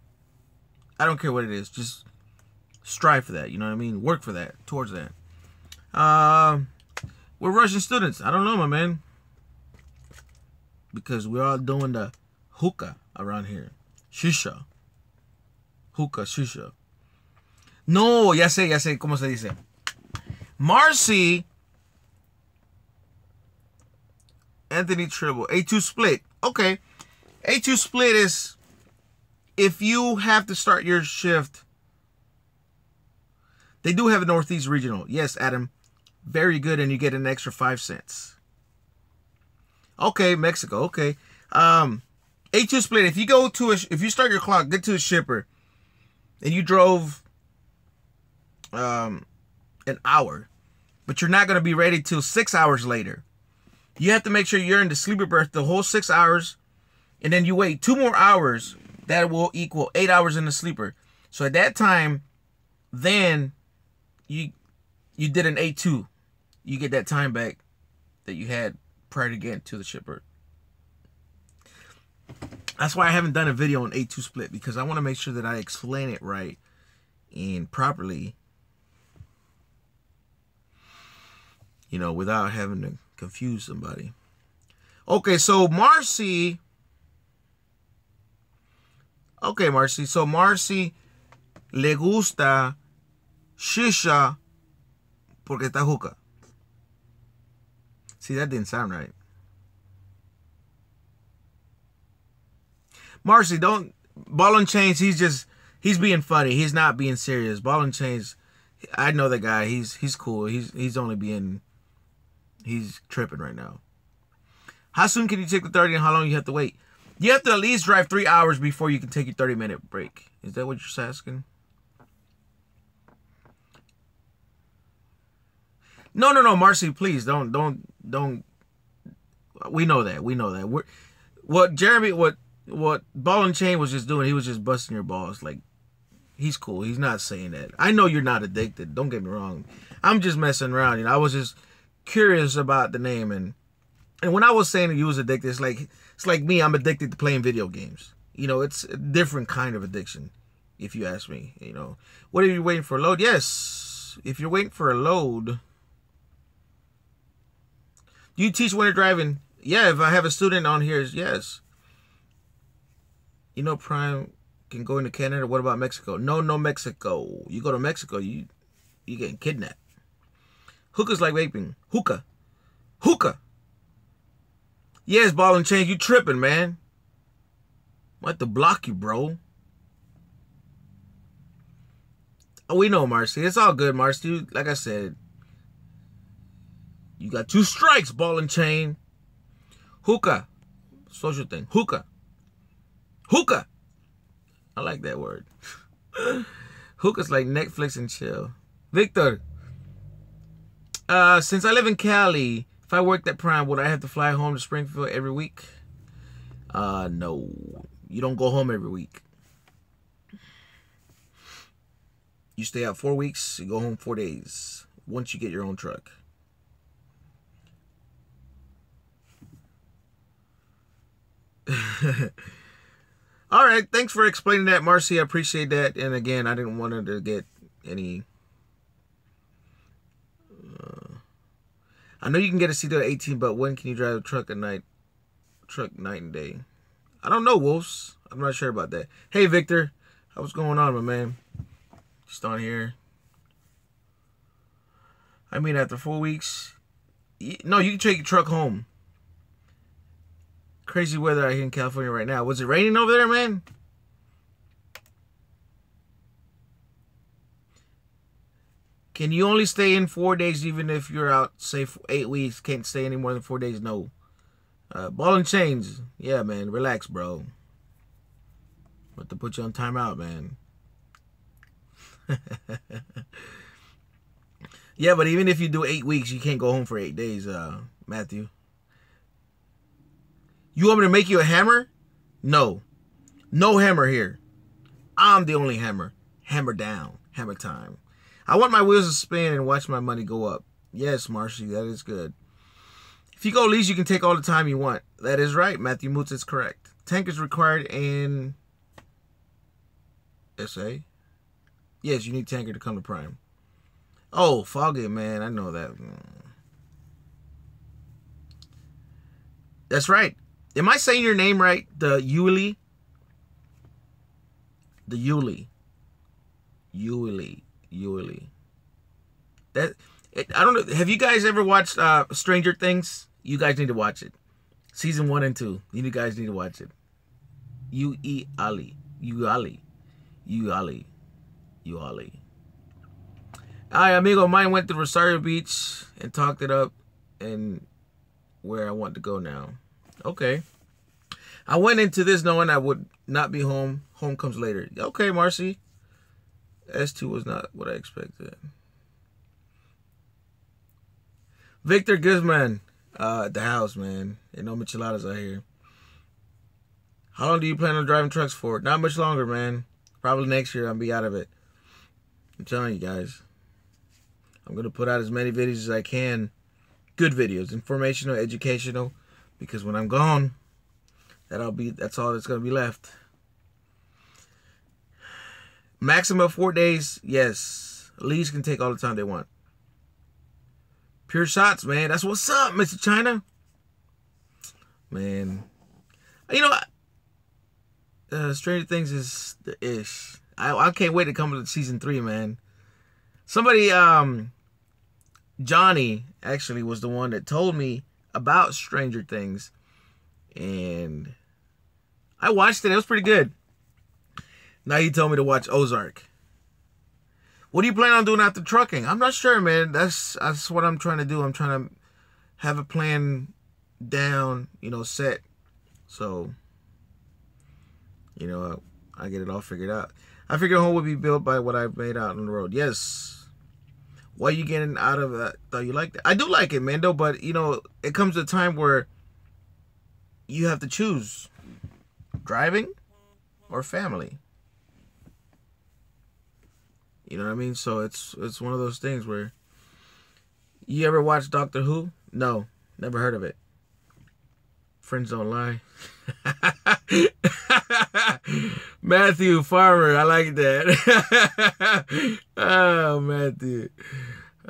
S1: I don't care what it is. Just strive for that. You know what I mean? Work for that. Towards that. We're Russian students. I don't know, my man. Because we're all doing the hookah around here. Shisha. Hookah, shisha. No, ya sé, ¿cómo se dice? Marcy. Anthony Tribble. A2 split. Okay. A2 split is if you have to start your shift. They do have a Northeast Regional. Yes, Adam. Very good, and you get an extra 5 cents. Okay, Mexico. Okay. A2 split. If you start your clock, get to a shipper, and you drove an hour, but you're not going to be ready till 6 hours later. You have to make sure you're in the sleeper berth the whole 6 hours, and then you wait 2 more hours. That will equal 8 hours in the sleeper. So at that time, then you did an A2. You get that time back that you had prior to getting to the shipper. That's why I haven't done a video on A2 split, because I want to make sure that I explain it right and properly, you know, without having to confuse somebody. Okay, so Marcy. Okay, Marcy. So Marcy le gusta shisha porque está hookah. See, that didn't sound right. Marcy, don't... Ball and Chains, he's being funny. He's not being serious. Ball and Chains, I know that guy. He's cool. He's only being... He's tripping right now. How soon can you take the 30 and how long you have to wait? You have to at least drive 3 hours before you can take your 30-minute break. Is that what you're asking? No, Marcy, please don't. We know that. What Ball and Chain was just doing, he was just busting your balls. Like, he's cool. He's not saying that. I know you're not addicted. Don't get me wrong. I'm just messing around. You know, I was just curious about the name, and when I was saying that you was addicted, it's like me. I'm addicted to playing video games. You know, it's a different kind of addiction, if you ask me. You know, what are you waiting for a load? Yes, if you're waiting for a load. Do you teach winter driving? Yeah, if I have a student on here, yes. You know, Prime can go into Canada. What about Mexico? No, Mexico. You go to Mexico, you getting kidnapped. Hookah's like vaping. Hookah. Yes, Ball and Chain, you tripping, man. I have to block you, bro. Oh, we know, Marcy. It's all good, Marcy. Like I said, you got 2 strikes, Ball and Chain. Hookah. Social thing. Hookah. Hookah. I like that word. Hookah's like Netflix and chill. Victor. Since I live in Cali, if I worked at Prime, would I have to fly home to Springfield every week? No. You don't go home every week. You stay out 4 weeks, you go home 4 days. Once you get your own truck. All right, thanks for explaining that, Marcy. I appreciate that. And again, I didn't want her to get any... I know you can get a seat at 18, but when can you drive a truck at night? Truck night and day. I don't know, Wolves. I'm not sure about that. Hey, Victor. What's going on, my man? Just on here. I mean, after 4 weeks... No, you can take your truck home. Crazy weather out here in California right now. Was it raining over there, man? Can you only stay in 4 days even if you're out, say, for 8 weeks? Can't stay any more than 4 days? No. Ball and chains. Yeah, man. Relax, bro. But to put you on timeout, man. Yeah, but even if you do 8 weeks, you can't go home for 8 days, Matthew. You want me to make you a hammer? No. No hammer here. I'm the only hammer. Hammer down. Hammer time. I want my wheels to spin and watch my money go up. Yes, Marcy, that is good. If you go lease, you can take all the time you want. That is right. Matthew Moots is correct. Tank is required in SA. Yes, you need tanker to come to Prime. Oh, Foggy, man. I know that. That's right. Am I saying your name right? The Yuli? The Yuli. Yuli. That... I don't know. Have you guys ever watched Stranger Things? You guys need to watch it. Season 1 and 2. You guys need to watch it. Uali. Hi, amigo. Mine went to Rosario Beach and talked it up and where I want to go now. Okay. I went into this knowing I would not be home. Home comes later. Okay, Marcy. S2 was not what I expected. Victor Guzman, at the house, man. Ain't no micheladas out here. How long do you plan on driving trucks for? Not much longer, man. Probably next year I'll be out of it. I'm telling you guys. I'm going to put out as many videos as I can. Good videos. Informational, educational. Because when I'm gone, that's all that's going to be left. Maximum 4 days, yes. Leads can take all the time they want. Pure shots, man. That's what's up, Mr. China. Man. You know, Stranger Things is the ish. I can't wait to come to season 3, man. Somebody, Johnny, actually, was the one that told me about Stranger Things. And I watched it. It was pretty good. Now he told me to watch Ozark. What do you plan on doing after trucking? I'm not sure, man. That's what I'm trying to do. I'm trying to have a plan down, set. So, I get it all figured out. I figure home would be built by what I've made out on the road. Yes. Why are you getting out of that? Thought you liked it? I do like it, man, though. But, it comes to a time where you have to choose driving or family. You know what I mean? So it's one of those things where... You ever watch Doctor Who? No, never heard of it. Friends don't lie. Matthew Farmer, I like that. Oh, Matthew.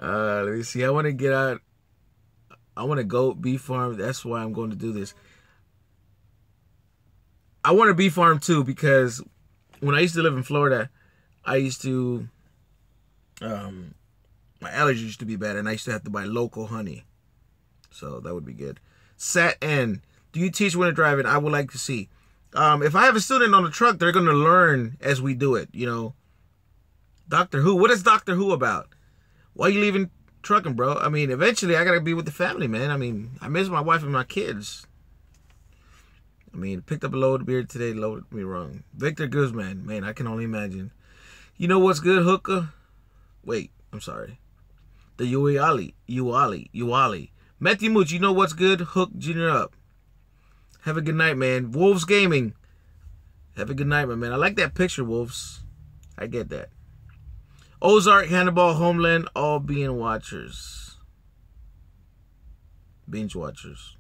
S1: Let me see. I want to get out. I want to go bee farm. That's why I'm going to do this. I want to bee farm too because when I used to live in Florida, I used to... my allergies used to be bad, and I used to have to buy local honey. So that would be good. Sat N. Do you teach winter driving? I would like to see. If I have a student on the truck, they're going to learn as we do it, Doctor Who. What is Doctor Who about? Why are you leaving trucking, bro? I mean, eventually I got to be with the family, man. I mean, I miss my wife and my kids. I mean, picked up a load of beer today, loaded me wrong. Victor Guzman, man, I can only imagine. You know what's good, hooker? Wait, I'm sorry. The Uali. Matthew Mooch, you know what's good? Hook Junior up. Have a good night, man. Wolves Gaming. Have a good night, my man. I like that picture, Wolves. I get that. Ozark, Hannibal, Homeland, all being watchers. Binge watchers.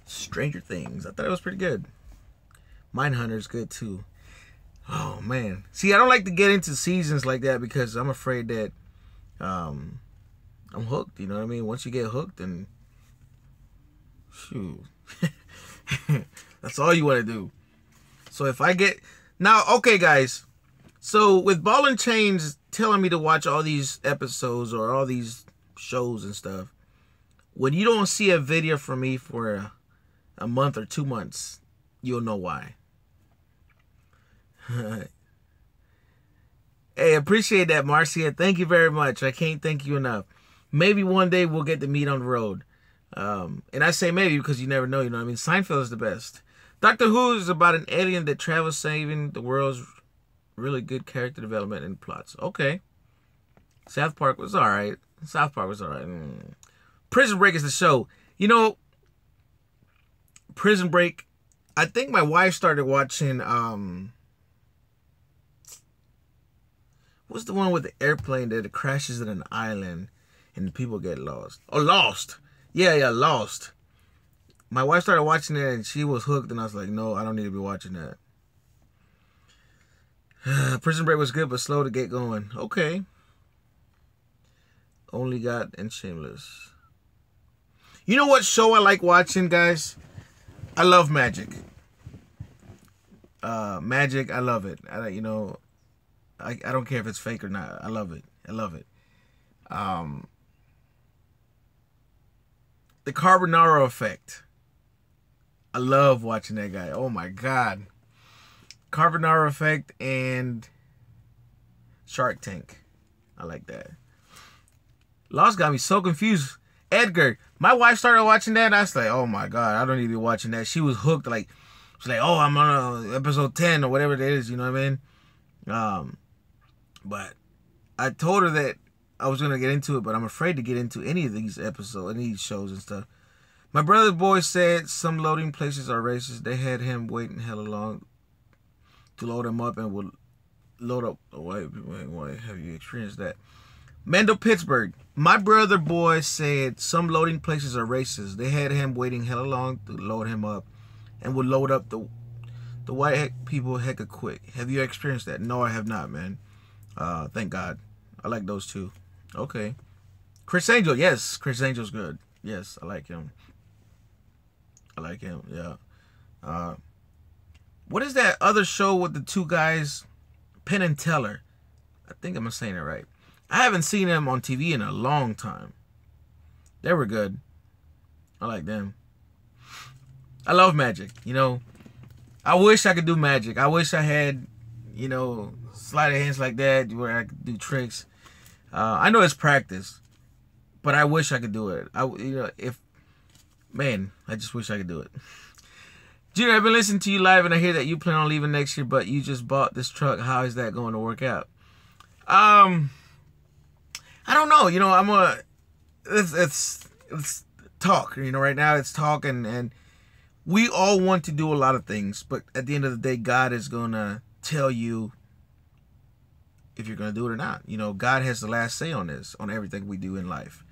S1: Stranger Things. I thought it was pretty good. Mindhunter's good too. Oh man. See, I don't like to get into seasons like that because I'm afraid that I'm hooked, you know what I mean? Once you get hooked, then shoot. That's all you want to do. So if I get now, okay guys. So with Ball and Chains telling me to watch all these episodes or all these shows and stuff, when you don't see a video from me for a month or 2 months, you'll know why. Hey, appreciate that, Marcia. Thank you very much. I can't thank you enough. Maybe one day we'll get to meet on the road. And I say maybe because you never know, you know what I mean? Seinfeld is the best. Doctor Who is about an alien that travels saving the world's really good character development and plots. Okay. South Park was all right. Prison Break is the show. You know, Prison Break, I think my wife started watching, what's the one with the airplane that it crashes in an island and the people get lost? Oh, Lost. Yeah, Lost. My wife started watching it and she was hooked and I was like, no, I don't need to be watching that. Prison Break was good but slow to get going. Okay. Only God and Shameless. You know what show I like watching, guys? I love Magic. Magic, I love it. I don't care if it's fake or not. I love it. The Carbonaro Effect. I love watching that guy. Oh my God. Carbonaro Effect and Shark Tank. I like that. Lost got me so confused. Edgar, my wife started watching that. I was like, oh my God, I don't need to be watching that. She was hooked. Like, she's like, oh, I'm on episode 10 or whatever it is. You know what I mean? But I told her that I was gonna get into it, but I'm afraid to get into any of these episodes, any of these shows and stuff. My brother's boy said some loading places are racist. They had him waiting hella long to load him up and would load up. Oh, wait, have you experienced that? Mendo Pittsburgh. My brother boy said some loading places are racist. They had him waiting hella long to load him up and would load up the white people hecka quick. Have you experienced that? No, I have not, man. Thank God. I like those two. Okay. Chris Angel. Yes, Chris Angel's good. Yes, I like him. Yeah. What is that other show with the two guys? Penn and Teller. I think I'm saying it right. I haven't seen them on TV in a long time. They were good. I like them. I love Magic. You know, I wish I could do Magic. I wish I had, you know, sleight of hands like that where I could do tricks. I know it's practice, but I wish I could do it. I just wish I could do it. Junior, I've been listening to you live and I hear that you plan on leaving next year, but you just bought this truck. How is that going to work out? I don't know. You know, it's talk. You know, right now it's talk and we all want to do a lot of things, but at the end of the day, God is going to tell you if you're going to do it or not. You know, God has the last say on this, on everything we do in life.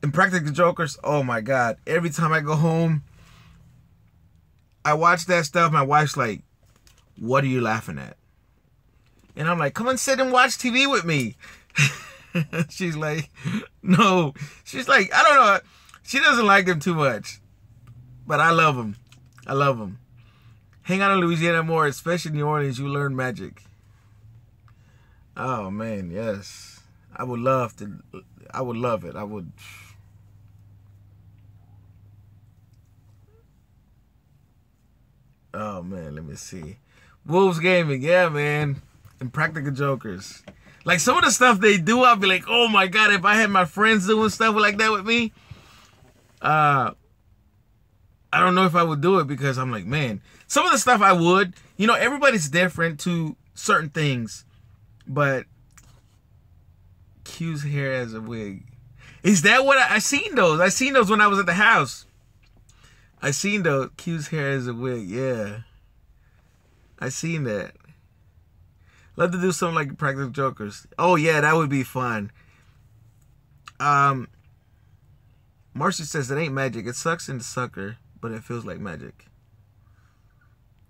S1: And Practical Jokers, oh my God. Every time I go home, I watch that stuff. My wife's like, what are you laughing at? And I'm like, come and sit and watch TV with me. She's like, no. She's like, I don't know. She doesn't like him too much. But I love him. Hang out in Louisiana more, especially New Orleans. You learn magic. Oh, man, yes. I would love to. I would love it. I would. Oh, man, let me see. Wolves Gaming, yeah, man. And Practical Jokers. Like, some of the stuff they do, I'll be like, oh, my God, if I had my friends doing stuff like that with me, I don't know if I would do it because I'm like, man, some of the stuff I would, you know, everybody's different to certain things, but Q's hair as a wig. Is that what I seen those? I seen those when I was at the house. I seen those Q's hair as a wig. Yeah, I seen that. Love to do something like Practical Jokers. Oh yeah, that would be fun. Marcy says it ain't magic. It sucks in the sucker, but it feels like magic.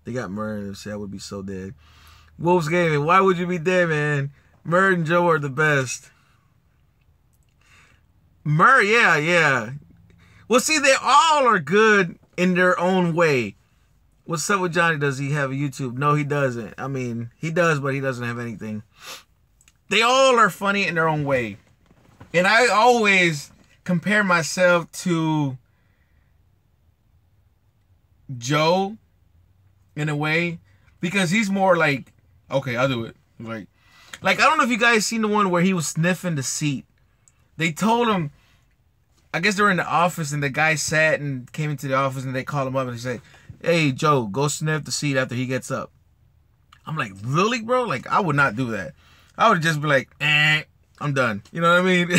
S1: They got Murray and say I would be so dead. Wolves Gaming, why would you be dead, man? Murray and Joe are the best. Murray, yeah. Well, see, they all are good in their own way. What's up with Johnny? Does he have a YouTube? No, he doesn't. I mean, he does, but he doesn't have anything. They all are funny in their own way. And I always compare myself to Joe in a way because he's more like, okay, I'll do it. Like I don't know if you guys seen the one where he was sniffing the seat. They told him, I guess they were in the office and the guy sat and came into the office and they called him up and they said, hey, Joe, go sniff the seat after he gets up. I'm like, really, bro? Like, I would not do that. I would just be like, I'm done. You know what I mean?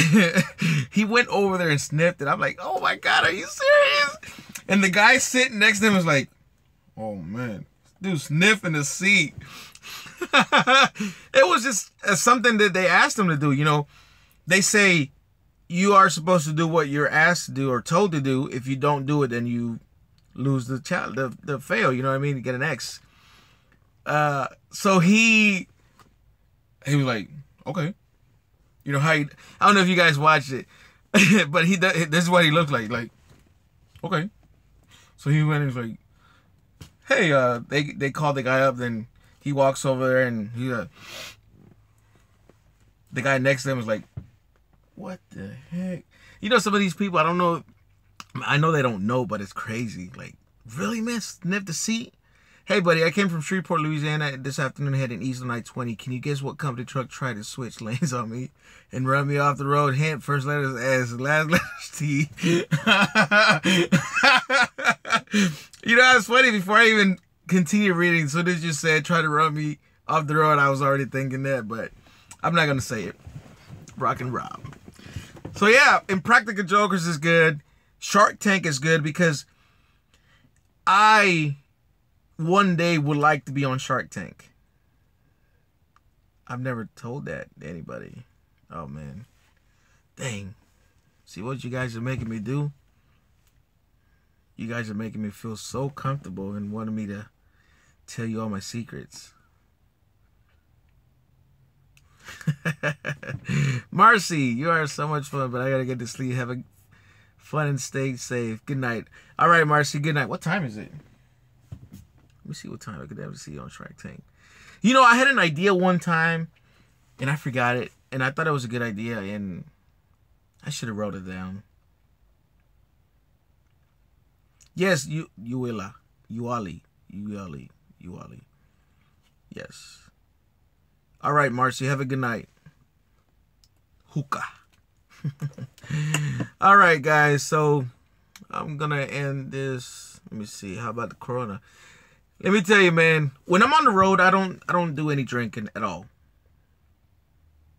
S1: He went over there and sniffed it. I'm like, oh my God, are you serious? And the guy sitting next to him was like, oh man, dude sniffing the seat. It was just something that they asked him to do. You know, they say you are supposed to do what you're asked to do or told to do. If you don't do it, then you lose the child, the fail. You know what I mean? You get an X. So he was like, okay. You know how I don't know if you guys watched it, but this is what he looked like. Like, okay. So he went and was like, hey, they called the guy up. Then he walks over there and the guy next to him was like, what the heck? You know, some of these people, I don't know. I know they don't know, but it's crazy. Like, really, man? Sniff the seat? Hey, buddy, I came from Shreveport, Louisiana this afternoon heading east on I-20. Can you guess what company truck tried to switch lanes on me and run me off the road? Hint, first letters S, last letters T. You know, it's funny. Before I even continue reading, so they just said try to run me off the road. I was already thinking that, but I'm not going to say it. Rock and Rob. So, yeah, Impractical Jokers is good. Shark Tank is good because I one day would like to be on Shark Tank. I've never told that to anybody. Oh, man. Dang. See what you guys are making me do? You guys are making me feel so comfortable and wanting me to tell you all my secrets. Marcy, you are so much fun, but I gotta get to sleep. Have a fun and stay safe. Good night. All right, Marcy, good night. What time is it? Let me see what time I could ever see on Shark Tank. You know, I had an idea one time, and I forgot it, and I thought it was a good idea, and I should have wrote it down. Yes, Uali. Yes. All right, Marcy, have a good night. Hookah. All right, guys, so I'm going to end this. Let me see. How about the Corona? Let me tell you, man, when I'm on the road, I don't do any drinking at all.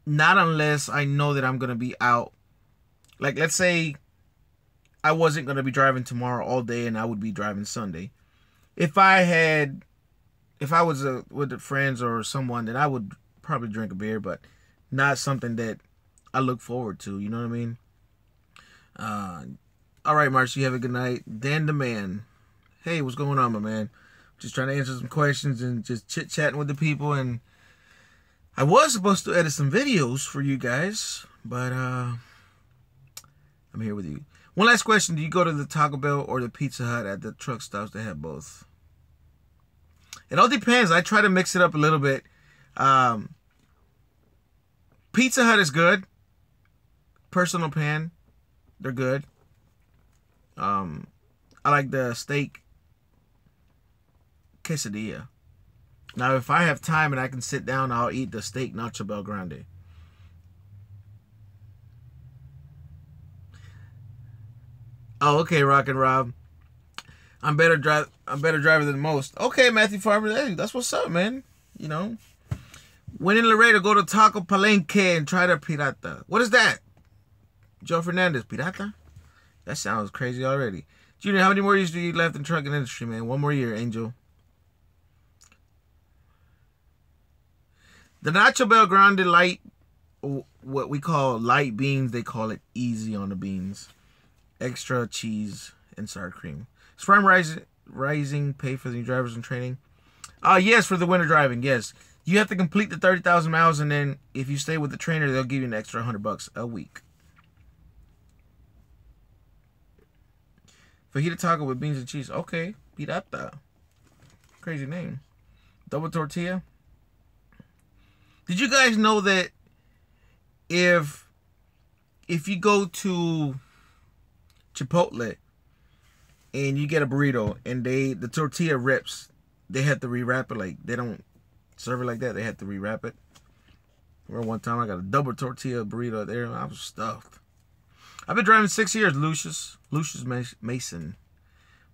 S1: Not unless I know that I'm going to be out. Like, let's say I wasn't going to be driving tomorrow all day and I would be driving Sunday. If I was with friends or someone, then I would probably drink a beer, but not something that I look forward to. You know what I mean? All right, Marcy, you have a good night. Dan the Man. Hey, what's going on, my man? Just trying to answer some questions and just chit-chatting with the people. And I was supposed to edit some videos for you guys, but I'm here with you. One last question. Do you go to the Taco Bell or the Pizza Hut at the truck stops? They have both. It all depends. I try to mix it up a little bit. Pizza Hut is good. Personal Pan, they're good. I like the steak quesadilla. Now, if I have time and I can sit down, I'll eat the steak Nacho Bel Grande. Oh, okay, Rock and Rob. I'm better driver than most. Okay, Matthew Farmer. Hey, that's what's up, man. You know. When in Laredo, go to Taco Palenque and try their pirata. What is that? Joe Fernandez, pirata? That sounds crazy already. Junior, how many more years do you left in trucking industry, man? One more year, Angel. The Nacho Bel Grande light, what we call light beans, they call it easy on the beans. Extra cheese and sour cream. Is Prime Rising pay for the new drivers in training? Yes, for the winter driving, yes. You have to complete the 30,000 miles, and then if you stay with the trainer, they'll give you an extra $100 a week. Fajita taco with beans and cheese. Okay, pirata. Crazy name. Double tortilla. Did you guys know that if you go to Chipotle and you get a burrito and the tortilla rips, they have to rewrap it? Like, they don't serve it like that. They have to rewrap it. Remember one time I got a double tortilla burrito there and I was stuffed. I've been driving 6 years, Lucius Mason.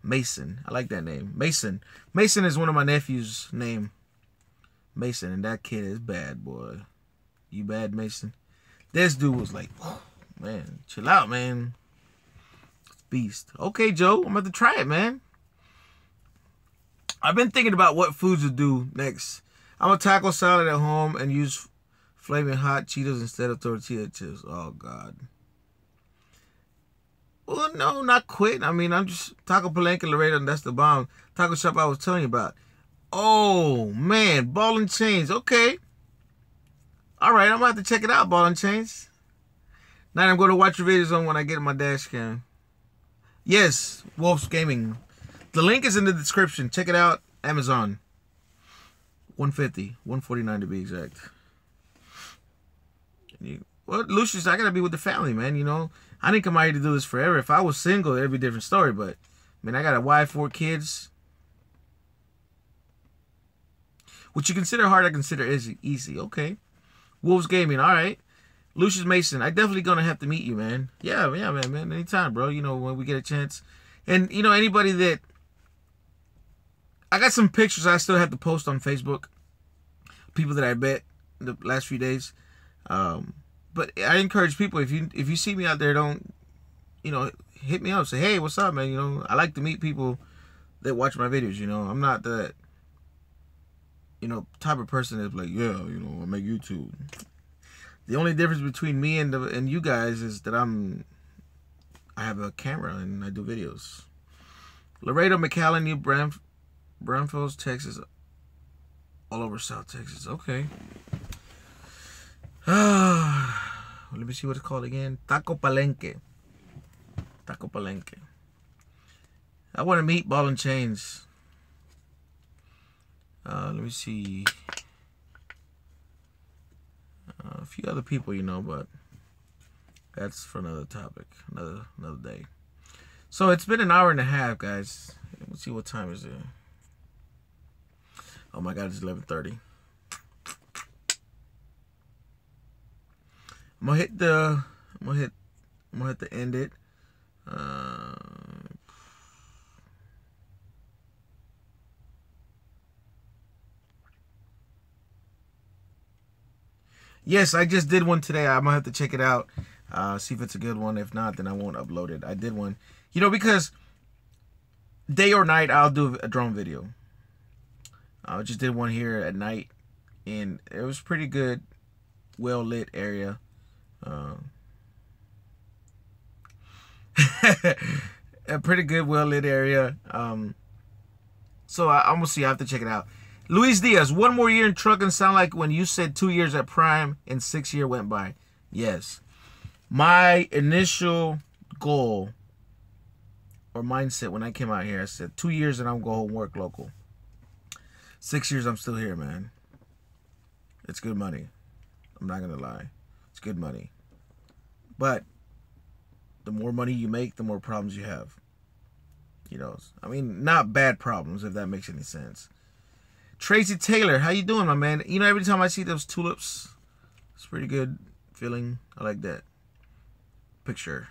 S1: Mason. I like that name. Mason. Mason is one of my nephew's name. Mason, and that kid is bad, boy. You bad, Mason? This dude was like, oh, man, chill out, man. Beast. Okay, Joe, I'm about to try it, man. I've been thinking about what foods to do next. I'm gonna taco salad at home and use flaming hot Cheetos instead of tortilla chips. Oh, God. Well, no, not quit. I mean, I'm just Taco Palenque, Laredo, and that's the bomb. Taco shop I was telling you about. Oh, man, Ball and Chains. Okay. All right, I'm about to check it out, Ball and Chains. Now I'm going to watch your videos on when I get my dash cam. Yes, Wolf's Gaming. The link is in the description. Check it out. Amazon. $150, $149 to be exact. Well, Lucius, I got to be with the family, man, you know. I didn't come out here to do this forever. If I was single, it'd be a different story. But, man, I got a wife, 4 kids. What you consider hard, I consider easy. Okay. Wolves Gaming. All right. Lucius Mason. I definitely going to have to meet you, man. Yeah, man. Anytime, bro. You know, when we get a chance. And, you know, anybody that... I got some pictures I still have to post on Facebook. People that I met the last few days. But I encourage people, if you see me out there, don't, you know, hit me up. Say, hey, what's up, man? You know, I like to meet people that watch my videos, you know. I'm not that, you know, type of person that's like, yeah, you know, I make YouTube. The only difference between me and you guys is that I have a camera and I do videos. Laredo, McAllen, New Braunfels, Texas, all over South Texas. Okay. Let me see what it's called again. Taco Palenque. Taco Palenque. I want to meet Ball and Chains. Let me see. A few other people, you know, but that's for another topic, another day. So it's been an hour and a half, guys. Let's see what time is it. Oh my God, it's 11:30. I'm gonna hit the end it. Yes, I just did one today. I'm gonna have to check it out. See if it's a good one. If not, then I won't upload it. I did one. You know, because day or night, I'll do a drone video. I just did one here at night, and it was pretty good, well lit area. A pretty good, well lit area. So I'm gonna see. I have to check it out. Luis Diaz, 1 more year in trucking sound like when you said 2 years at Prime and 6 years went by. Yes. My initial goal or mindset when I came out here, I said 2 years and I'm going to go home work local. 6 years I'm still here, man. It's good money. I'm not going to lie. It's good money. But the more money you make, the more problems you have. You know, I mean, not bad problems, if that makes any sense. Tracy Taylor, how you doing, my man? You know, every time I see those tulips, it's a pretty good feeling. I like that picture.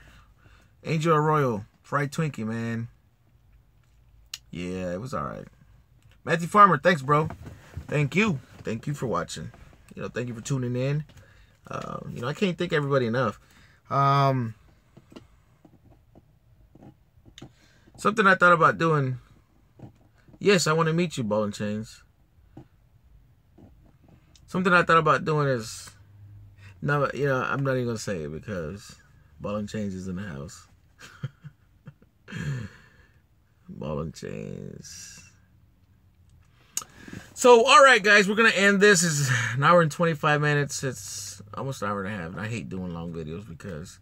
S1: Angel Arroyo, Fried Twinkie, man. Yeah, it was all right. Matthew Farmer, thanks, bro. Thank you. Thank you for watching. You know, thank you for tuning in. You know, I can't thank everybody enough. Something I thought about doing. Yes, I want to meet you, Ball and Chains. Something I thought about doing is, no, you know, I'm not even gonna say it because Ball and Chains is in the house. Ball and Chains. So, all right, guys, we're gonna end this. It's an hour and 25 minutes. It's almost an hour and a half, and I hate doing long videos because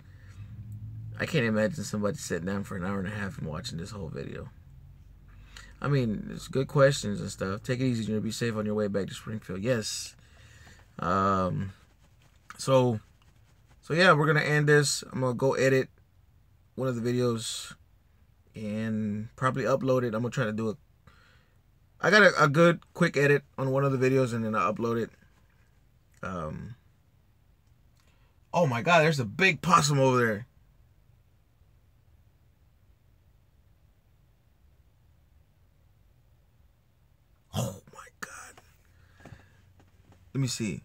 S1: I can't imagine somebody sitting down for an hour and a half and watching this whole video. I mean, it's good questions and stuff. Take it easy. You're gonna be safe on your way back to Springfield. Yes. So yeah, we're gonna end this. I'm gonna go edit one of the videos and probably upload it. I'm gonna try to do it. I got a good quick edit on one of the videos and then I'll upload it. Oh my God, there's a big possum over there. Oh my God. Let me see.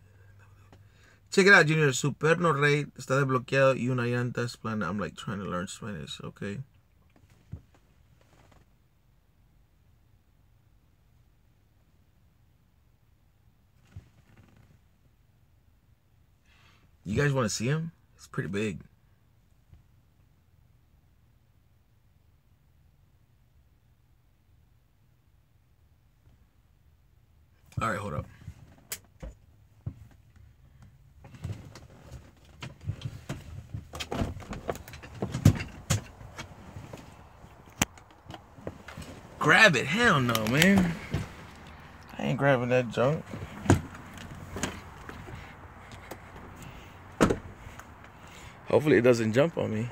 S1: Check it out, Junior. Superno Rey está desbloqueado y una llanta es plana. I'm like trying to learn Spanish, okay? You guys want to see him? It's pretty big. All right, hold up. Grab it? Hell no, man. I ain't grabbing that junk. Hopefully it doesn't jump on me.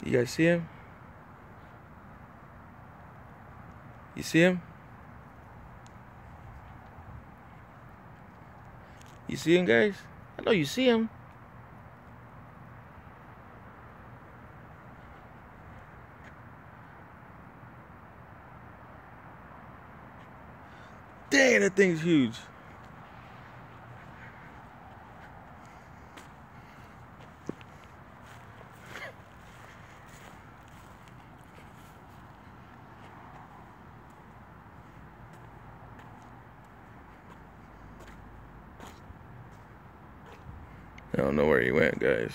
S1: You guys see him? You see him? You see him, guys? I know you see him. Dang, that thing's huge. I don't know where he went, guys.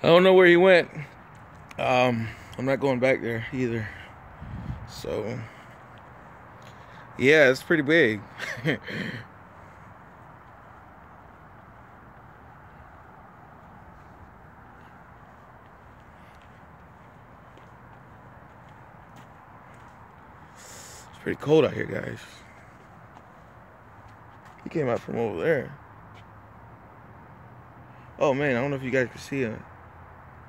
S1: I don't know where he went. I'm not going back there either. So, yeah, it's pretty big. It's pretty cold out here, guys. He came out from over there. Oh man, I don't know if you guys can see him.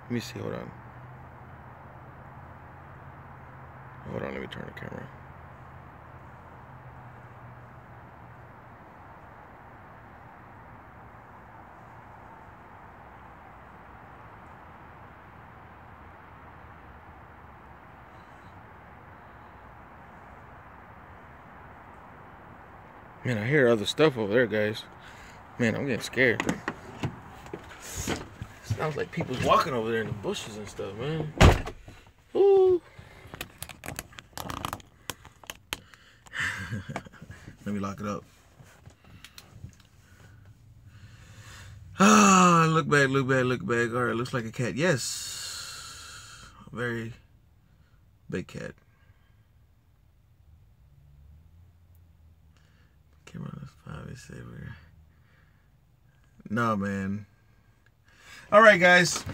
S1: Let me see, hold on. Hold on, let me turn the camera. Man, I hear other stuff over there, guys. Man, I'm getting scared. Sounds like people's walking over there in the bushes and stuff, man. Ooh. Let me lock it up. Ah, look back, look back, look back. All right, looks like a cat. Yes. A very big cat. Camera on this 5 saver. No, man. All right, guys.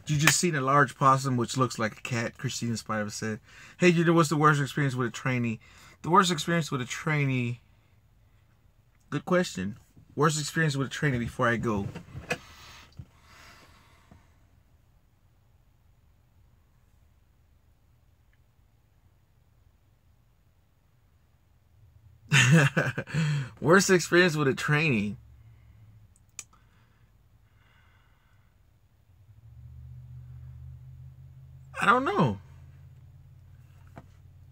S1: You just seen a large possum, which looks like a cat. Christina Spider said, "Hey, Junior, what's the worst experience with a trainee?" The worst experience with a trainee. Good question. Worst experience with a trainee before I go. Worst experience with a trainee. I don't know.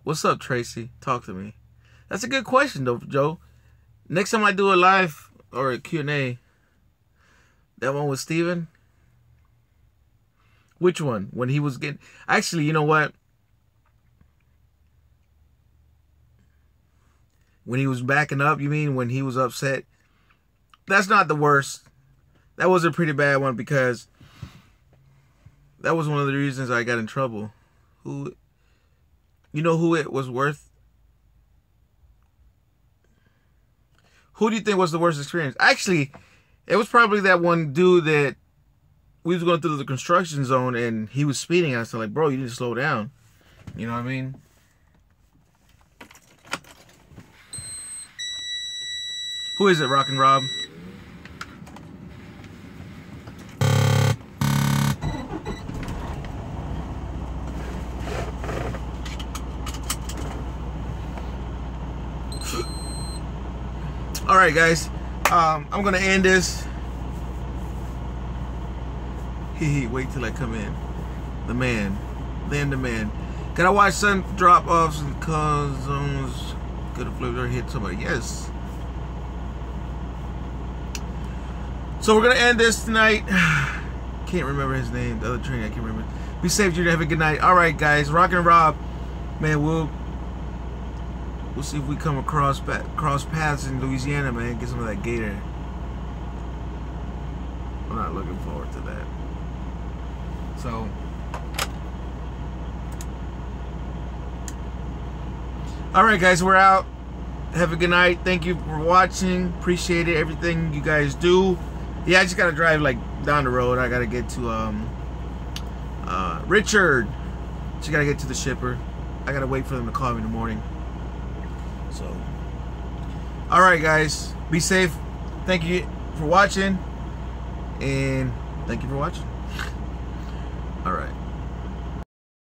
S1: What's up, Tracy? Talk to me. That's a good question, though, Joe. Next time I do a live or a Q&A, that one with Steven. Which one? When he was getting... Actually, you know what? When he was backing up, you mean when he was upset? That's not the worst. That was a pretty bad one because that was one of the reasons I got in trouble. You know who it was worth? Who do you think was the worst experience? Actually, it was probably that one dude that we was going through the construction zone and he was speeding. I was like, bro, you need to slow down. You know what I mean? Who is it, Rockin' Rob? Alright, guys. I'm going to end this. Wait till I come in. The man. Then the man. Can I watch sun drop-offs and cause zones? Could have flipped or hit somebody. Yes. So we're going to end this tonight. Can't remember his name. The other trainer, I can't remember. Be safe, Junior. Have a good night. Alright, guys. Rockin' Rob. Man, we'll see if we come across paths in Louisiana, man. Get some of that gator. I'm not looking forward to that. So, alright, guys, we're out. Have a good night. Thank you for watching. Appreciate it. Everything you guys do. Yeah, I just gotta drive like down the road. I gotta get to Richard. Just gotta get to the shipper. I gotta wait for them to call me in the morning. So, alright, guys, be safe. Thank you for watching, and thank you for watching. Alright.